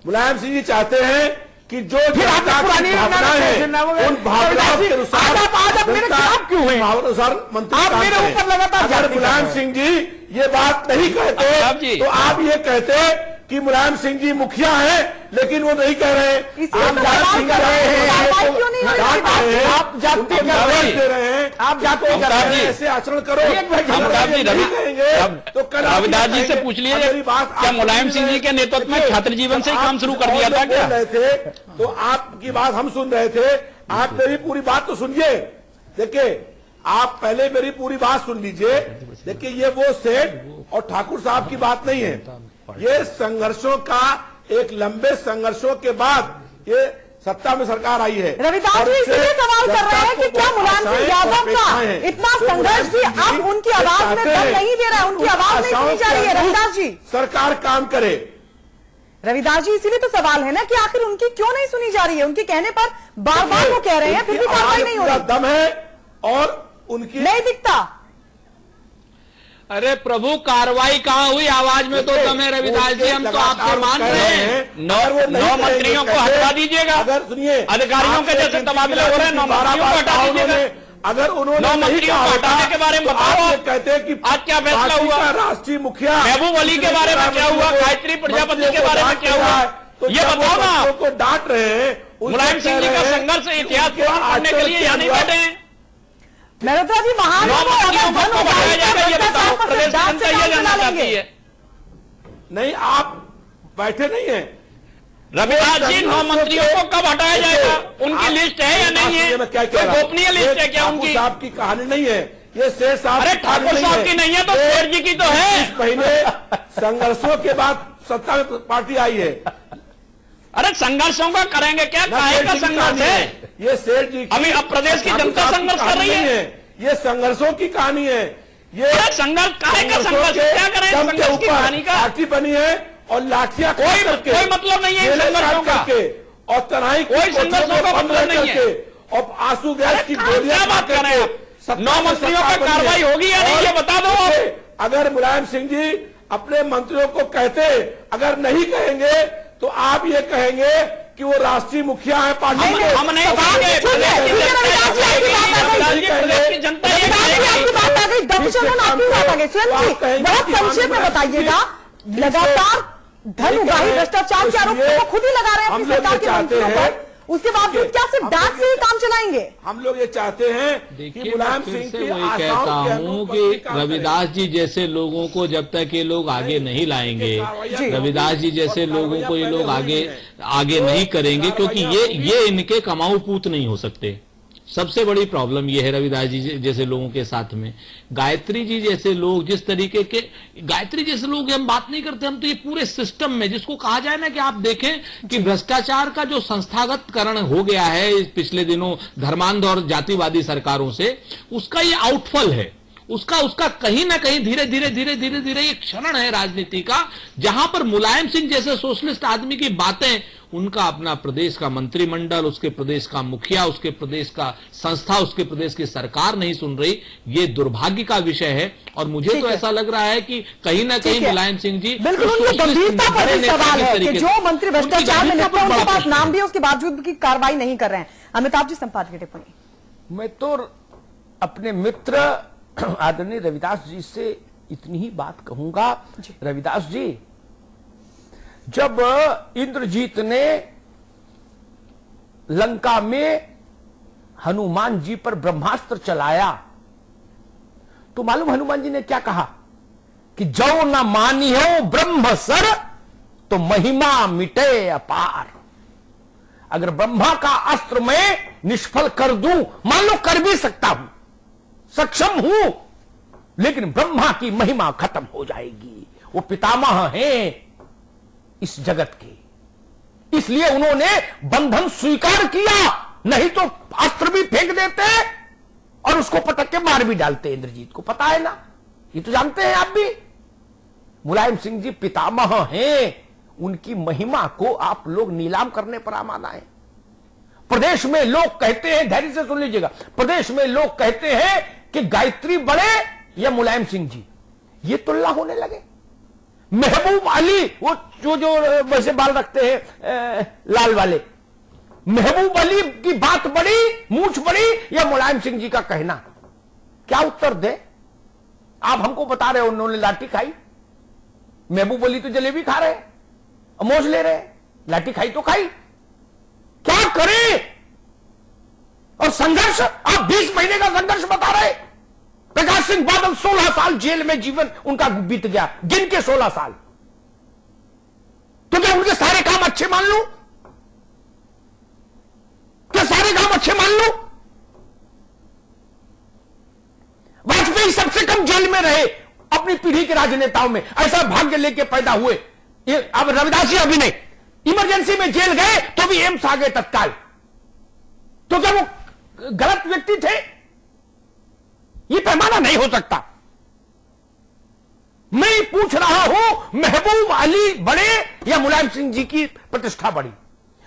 मुलायम सिंह जी चाहते हैं कि जो जनता की भावना है उन भावनाओं के अनुसार मंत्री, अगर मुलायम सिंह जी ये बात नहीं कहते तो आप ये कहते कि मुलायम सिंह जी मुखिया हैं, लेकिन वो नहीं कह रहे। आप जाति कर रहे हैं, आप जाति कर रहे हैं, आप जाति कर रहे हैं, ऐसे आचरण करो। रविदास जी से पूछ लीजिए, क्या मुलायम सिंह जी के नेतृत्व में छात्र जीवन से ही काम शुरू कर दिया था क्या? रहे थे तो आपकी बात हम सुन रहे थे, आप मेरी पूरी बात तो सुनिए। देखिए, आप पहले मेरी पूरी बात सुन लीजिए। देखिए, ये वो सेठ और ठाकुर साहब की बात नहीं है, ये संघर्षों का एक लंबे संघर्षों के बाद ये सत्ता में सरकार आई है। रविदास जी इसीलिए सवाल कर रहे हैं कि क्या मुलायम सिंह यादव का इतना संघर्ष भी अब उनकी आवाज में दम नहीं दे रहा है, उनकी आवाज नहीं सुनी जा रही है? रविदास जी, सरकार काम करे। रविदास जी इसीलिए तो सवाल है ना कि आखिर उनकी क्यों नहीं सुनी जा रही है? उनके कहने पर बार बार वो कह रहे हैं, फिर भी कार्रवाई नहीं हो रही। दम है और उनकी नहीं दिखता। अरे प्रभु, कार्रवाई कहाँ हुई? आवाज में तो दम है रविदास जी, हम तो आपसे मान रहे हैं। 9 मंत्रियों को हटा दीजिएगा। अगर सुनिए, अधिकारियों के जैसे तबादले हो रहे हैं, 9 मंत्रियों को हटा दीजिएगा। अगर उन्होंने 9 मंत्रियों को हटाने के बारे में बताओ। आप कहते हैं कि आज क्या फैसला हुआ? राष्ट्रीय मुखिया महबूब अली के बारे में क्या हुआ? गायत्री प्रजापति के बारे में क्या हुआ? ये बताओ ना। को डांट रहे हैं, मुलायम सिंह जी का संघर्ष इतिहास करने के लिए यहाँ नहीं बैठे हैं। मेहता जी, महान नहीं, आप बैठे नहीं है। रविदास जी, 9 मंत्रियों को कब हटाया जाएगा? उनकी लिस्ट है या नहीं है? गोपनीय लिस्ट है क्या उनकी? साहब की कहानी नहीं है ये, शेर साहब। अरे ठाकुर साहब की नहीं है तो शेर जी की तो है। इस महीने संघर्षों के बाद सत्ता में पार्टी आई है। अरे संघर्षों का करेंगे क्या? काहे का संघर्ष है? ये शेर जी अभी अब प्रदेश की जनता संघर्ष कर रही है। ये संघर्षों की कहानी है। ये संघर्ष, काहे का संघर्ष? क्या करें संघर्ष की कहानी का? पार्टी बनी है और लाठियां कोई मतलब नहीं है संघर्षों का, और तनाई कोई संघर्षों का मतलब नहीं है। और आंसू गैस की गोलियां क्या बात कर रहे हैं? 9 मंत्रियों पर कार्रवाई होगी या नहीं, ये बता दो। अगर मुलायम सिंह जी अपने मंत्रियों को कहते, अगर नहीं कहेंगे तो आप ये कहेंगे कि वो राष्ट्रीय मुखिया है पार्टी के। हम नहीं कहेंगे, प्रदेश की जनता ये आपकी बात आ गई, दमशमन आपकी बात आ गई। स्वयं जी बहुत संक्षेप में बताइएगा, लगातार धन उगाही भ्रष्टाचार के आरोप वो खुद ही लगा रहे हैं अपनी सरकार के मंत्रियों पर, उसके बावजूद क्या सिर्फ डांट से ही काम चलाएंगे? हम लोग ये चाहते हैं कि मुलायम सिंह की आशाओं के अनुरूप कि रविदास जी जैसे लोगों को जब तक ये लोग आगे नहीं लाएंगे, रविदास जी जैसे लोगों को ये लोग आगे नहीं करेंगे, क्योंकि ये इनके कमाऊ पूत नहीं हो सकते। सबसे बड़ी प्रॉब्लम यह है रविदास जी जैसे लोगों के साथ में। गायत्री जी जैसे लोग, जिस तरीके के गायत्री जैसे लोग, हम बात नहीं करते, हम तो ये पूरे सिस्टम में, जिसको कहा जाए ना कि आप देखें कि भ्रष्टाचार का जो संस्थागतकरण हो गया है पिछले दिनों धर्मांध और जातिवादी सरकारों से, उसका ये आउटफॉल है। उसका कहीं ना कहीं धीरे धीरे एक क्षरण है राजनीति का, जहां पर मुलायम सिंह जैसे सोशलिस्ट आदमी की बातें, उनका अपना प्रदेश का मंत्रिमंडल, उसके प्रदेश का मुखिया, उसके प्रदेश का संस्था, उसके प्रदेश की सरकार नहीं सुन रही। ये दुर्भाग्य का विषय है। और मुझे तो ऐसा लग रहा है कि कहीं ना कहीं मुलायम सिंह जी बिल्कुल उनकी गंभीरता पर सवाल है कि जो मंत्री भ्रष्टाचार में लिप्त है, उनके पास नाम भी है, उसके बावजूद की कार्रवाई नहीं कर रहे हैं। अमिताभ जी, संपादकीय टिप्पणी। मैं तो अपने मित्र आदरणीय रविदास जी से इतनी ही बात कहूंगा। रविदास जी, जब इंद्रजीत ने लंका में हनुमान जी पर ब्रह्मास्त्र चलाया, तो मालूम हनुमान जी ने क्या कहा कि जो न मानियो ब्रह्म सर तो महिमा मिटे अपार। अगर ब्रह्मा का अस्त्र मैं निष्फल कर दूं, मान लो कर भी सकता हूं, सक्षम हूं, लेकिन ब्रह्मा की महिमा खत्म हो जाएगी। वो पितामह हैं इस जगत के, इसलिए उन्होंने बंधन स्वीकार किया, नहीं तो अस्त्र भी फेंक देते और उसको पटक के मार भी डालते। इंद्रजीत को पता है ना, ये तो जानते हैं आप भी। मुलायम सिंह जी पितामह हैं, उनकी महिमा को आप लोग नीलाम करने पर आमादा है। प्रदेश में लोग कहते हैं, धैर्य से सुन लीजिएगा, प्रदेश में लोग कहते हैं कि गायत्री बड़े या मुलायम सिंह जी, ये तुलना होने लगे। महबूब अली, वो जो वैसे बाल रखते हैं लाल वाले, महबूब अली की बात बड़ी, मूंछ बड़ी, या मुलायम सिंह जी का कहना, क्या उत्तर दे? आप हमको बता रहे हो उन्होंने लाठी खाई, महबूब अली तो जलेबी खा रहे, मौज ले रहे, लाठी खाई तो खाई, क्या करें? और संघर्ष, आप 20 महीने का संघर्ष बता रहे। प्रकाश सिंह बादल 16 साल जेल में जीवन उनका बीत गया, गिन के 16 साल। तो क्या उनके सारे काम अच्छे मान लूं? क्या सारे काम अच्छे मान लूं? वाजपेयी सबसे कम जेल में रहे अपनी पीढ़ी के राजनेताओं में, ऐसा भाग्य लेके पैदा हुए अब रविदास जी अभी नहीं, इमरजेंसी में जेल गए तो भी एम्स आ गए तत्काल। तो क्या वो गलत व्यक्ति थे? ये पैमाना नहीं हो सकता। मैं पूछ रहा हूं, महबूब अली बड़े या मुलायम सिंह जी की प्रतिष्ठा बड़ी?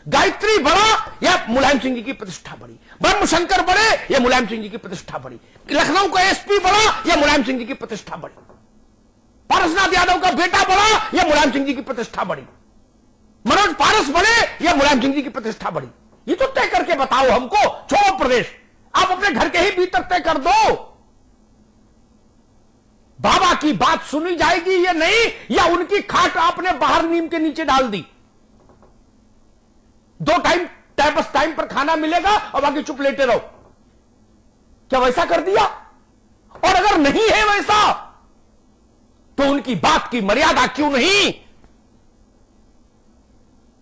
गायत्री बड़ा या मुलायम सिंह जी की प्रतिष्ठा बड़ी? ब्रह्म शंकर बड़े या मुलायम सिंह जी की प्रतिष्ठा बड़ी? लखनऊ का एसपी बड़ा या मुलायम सिंह जी की प्रतिष्ठा बड़ी? पारसनाथ यादव का बेटा बड़ा या मुलायम सिंह जी की प्रतिष्ठा बड़ी? मनोज पारस बड़े या मुलायम सिंह जी की प्रतिष्ठा बड़ी? ये तो तय करके बताओ हमको। छोड़ो प्रदेश, आप अपने घर के ही भीतर तय कर दो। बाबा की बात सुनी जाएगी या नहीं, या उनकी खाट आपने बाहर नीम के नीचे डाल दी? 2 टाइम बस टाइम पर खाना मिलेगा और बाकी चुप लेटे रहो। क्या वैसा कर दिया? और अगर नहीं है वैसा तो उनकी बात की मर्यादा क्यों नहीं?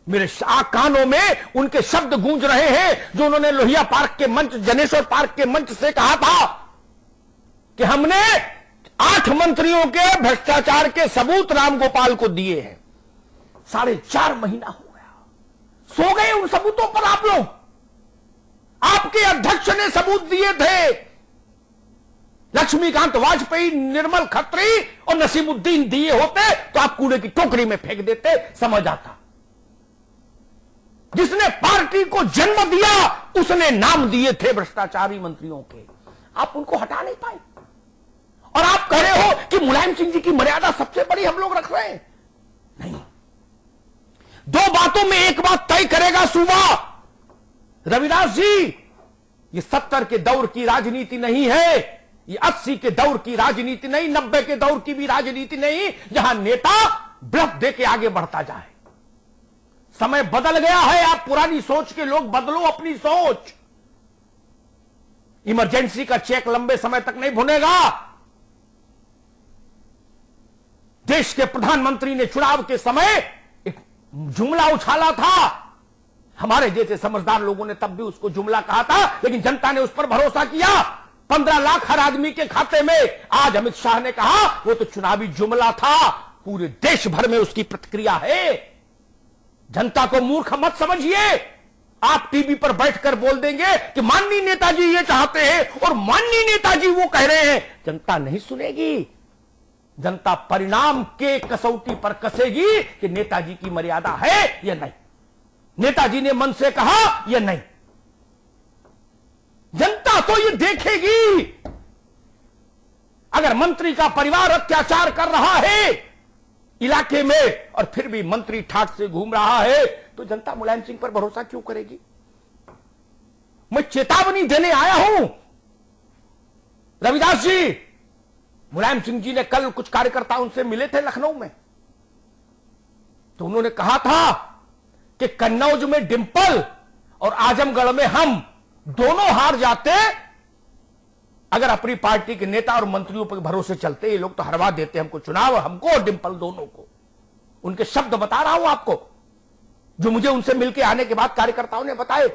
मेरे कानों में उनके शब्द गूंज रहे हैं जो उन्होंने लोहिया पार्क के मंच, जनेश्वर पार्क के मंच से कहा था कि हमने 8 मंत्रियों के भ्रष्टाचार के सबूत रामगोपाल को दिए हैं। 4.5 महीना हो गया, सो गए उन सबूतों पर आप लोग? आपके अध्यक्ष ने सबूत दिए थे। लक्ष्मीकांत वाजपेयी, निर्मल खत्री और नसीमुद्दीन दिए होते तो आप कूड़े की टोकरी में फेंक देते, समझ आता। जिसने पार्टी को जन्म दिया उसने नाम दिए थे भ्रष्टाचारी मंत्रियों के, आप उनको हटा नहीं पाए। और आप कह रहे हो कि मुलायम सिंह जी की मर्यादा सबसे बड़ी हम लोग रख रहे हैं। नहीं, 2 बातों में एक बात तय करेगा सूबा। रविदास जी, ये 70 के दौर की राजनीति नहीं है, ये 80 के दौर की राजनीति नहीं, 90 के दौर की भी राजनीति नहीं, जहां नेता ब्लफ दे के आगे बढ़ता जाए। समय बदल गया है, आप पुरानी सोच के लोग बदलो अपनी सोच। इमरजेंसी का चेक लंबे समय तक नहीं भुनेगा। देश के प्रधानमंत्री ने चुनाव के समय एक जुमला उछाला था, हमारे जैसे समझदार लोगों ने तब भी उसको जुमला कहा था, लेकिन जनता ने उस पर भरोसा किया। 15 लाख हर आदमी के खाते में। आज अमित शाह ने कहा वो तो चुनावी जुमला था, पूरे देश भर में उसकी प्रतिक्रिया है। जनता को मूर्ख मत समझिए। आप टीवी पर बैठकर बोल देंगे कि माननीय नेताजी ये चाहते हैं और माननीय नेताजी वो कह रहे हैं, जनता नहीं सुनेगी। जनता परिणाम के कसौटी पर कसेगी कि नेताजी की मर्यादा है या नहीं, नेताजी ने मन से कहा या नहीं। जनता तो ये देखेगी। अगर मंत्री का परिवार अत्याचार कर रहा है इलाके में और फिर भी मंत्री ठाट से घूम रहा है, तो जनता मुलायम सिंह पर भरोसा क्यों करेगी? मैं चेतावनी देने आया हूं। रविदास जी, मुलायम सिंह जी ने कल कुछ कार्यकर्ताओं से मिले थे लखनऊ में, तो उन्होंने कहा था कि कन्नौज में डिंपल और आजमगढ़ में हम दोनों हार जाते अगर अपनी पार्टी के नेता और मंत्रियों पर भरोसे चलते। ये लोग तो हरवा देते हमको चुनाव, हमको और डिंपल दोनों को। उनके शब्द बता रहा हूं आपको, जो मुझे उनसे मिलकर आने के बाद कार्यकर्ताओं ने बताए।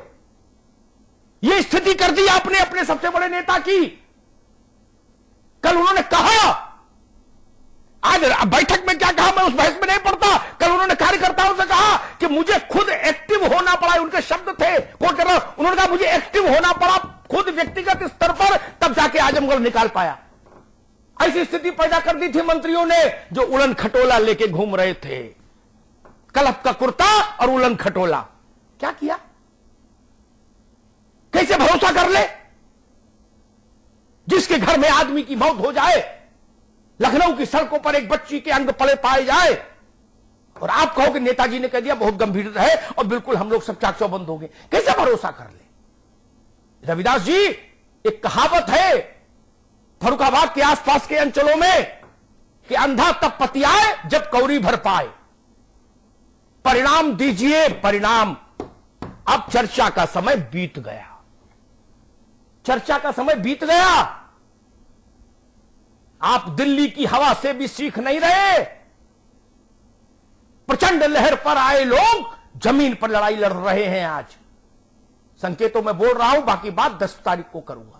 ये स्थिति कर दी आपने अपने सबसे बड़े नेता की। कल उन्होंने कहा, आज बैठक में क्या कहा मैं उस बहस में नहीं पड़ता, कल उन्होंने कार्यकर्ताओं से कहा कि मुझे खुद एक्टिव होना पड़ा। उनके शब्द थे, कोट कर रहा हूं, उन्होंने कहा मुझे एक्टिव होना पड़ा खुद व्यक्तिगत स्तर पर, तब जाके आजमगढ़ निकाल पाया। ऐसी स्थिति पैदा कर दी थी मंत्रियों ने जो उड़न खटोला लेके घूम रहे थे, कलप का कुर्ता और उड़न खटोला। क्या किया? कैसे भरोसा कर ले? जिसके घर में आदमी की मौत हो जाए, लखनऊ की सड़कों पर एक बच्ची के अंग पड़े पाए जाए, और आप कहो कि नेताजी ने कह दिया बहुत गंभीर है और बिल्कुल हम लोग सब चाक चौबंद हो गए। कैसे भरोसा कर ले? रविदास जी, एक कहावत है फर्रुखाबाद के आसपास के अंचलों में कि अंधा तब पतियाए जब कौड़ी भर पाए। परिणाम दीजिए परिणाम। अब चर्चा का समय बीत गया, चर्चा का समय बीत गया। आप दिल्ली की हवा से भी सीख नहीं रहे। प्रचंड लहर पर आए लोग जमीन पर लड़ाई लड़ रहे हैं। आज संकेतों में बोल रहा हूं, बाकी बात 10 तारीख को करूंगा।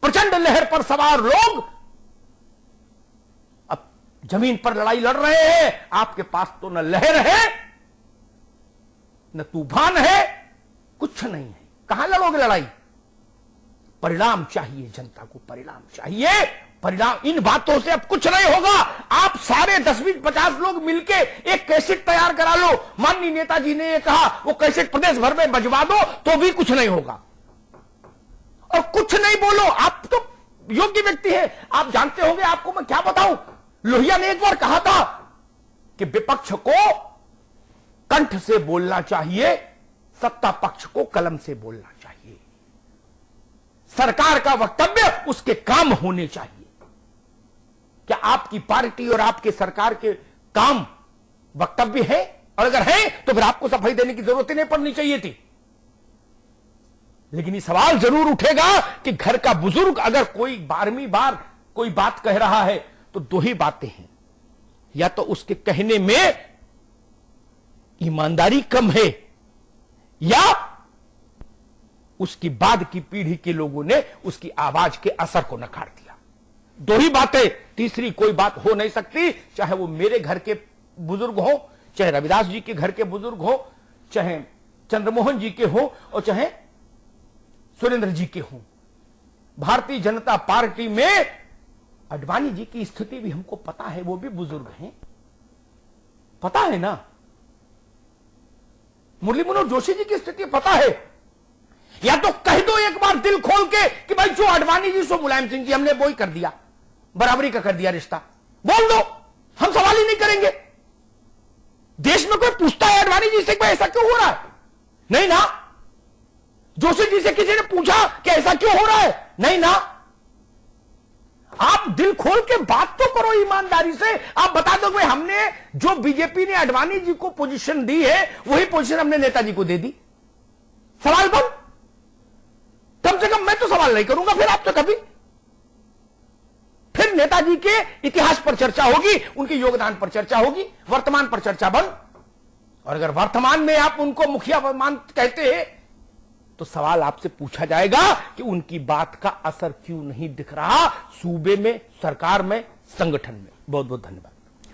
प्रचंड लहर पर सवार लोग अब जमीन पर लड़ाई लड़ रहे हैं। आपके पास तो न लहर है न तूफान है, कुछ नहीं है। कहां लड़ोगे लड़ाई? परिणाम चाहिए, जनता को परिणाम चाहिए। परिणाम, इन बातों से अब कुछ नहीं होगा। आप सारे 10-20-50 लोग मिलके एक कैसेट तैयार करा लो। माननीय नेताजी ने ये कहा, वो कैसेट प्रदेश भर में बजवा दो तो भी कुछ नहीं होगा। और कुछ नहीं बोलो, आप तो योग्य व्यक्ति हैं, आप जानते होंगे। आपको मैं क्या बताऊं, लोहिया ने एक बार कहा था कि विपक्ष को कंठ से बोलना चाहिए, सत्ता पक्ष को कलम से बोलना चाहिए। सरकार का वक्तव्य उसके काम होने चाहिए। क्या आपकी पार्टी और आपके सरकार के काम वक्तव्य है? और अगर है तो फिर आपको सफाई देने की जरूरत ही नहीं पड़नी चाहिए थी। लेकिन ये सवाल जरूर उठेगा कि घर का बुजुर्ग अगर कोई 12वीं बार कोई बात कह रहा है तो दो ही बातें हैं, या तो उसके कहने में ईमानदारी कम है या उसकी बाद की पीढ़ी के लोगों ने उसकी आवाज के असर को नकार दिया। दो ही बातें, तीसरी कोई बात हो नहीं सकती। चाहे वो मेरे घर के बुजुर्ग हो, चाहे रविदास जी के घर के बुजुर्ग हो, चाहे चंद्रमोहन जी के हो और चाहे सुरेंद्र जी के हो। भारतीय जनता पार्टी में आडवाणी जी की स्थिति भी हमको पता है, वो भी बुजुर्ग हैं, पता है ना। मुरली मनोहर जोशी जी की स्थिति पता है। या तो कह दो एक बार दिल खोल के कि भाई जो आडवाणी जी सो मुलायम सिंह जी, हमने वो ही कर दिया, बराबरी का कर दिया रिश्ता, बोल दो, हम सवाल ही नहीं करेंगे। देश में कोई पूछता है आडवाणी जी से ऐसा क्यों हो रहा है? नहीं ना। जोशी जी से किसी ने पूछा कि ऐसा क्यों हो रहा है? नहीं ना। आप दिल खोल के बात तो करो ईमानदारी से। आप बता दो भाई हमने जो बीजेपी ने आडवाणी जी को पोजीशन दी है वही पोजीशन हमने नेताजी को दे दी। सवाल बंद। कम से कम मैं तो सवाल नहीं करूंगा फिर आपसे कभी। फिर नेताजी के इतिहास पर चर्चा होगी, उनके योगदान पर चर्चा होगी, वर्तमान पर चर्चा बंद। और अगर वर्तमान में आप उनको मुखिया मान कहते हैं तो सवाल आपसे पूछा जाएगा कि उनकी बात का असर क्यों नहीं दिख रहा सूबे में, सरकार में, संगठन में। बहुत बहुत धन्यवाद।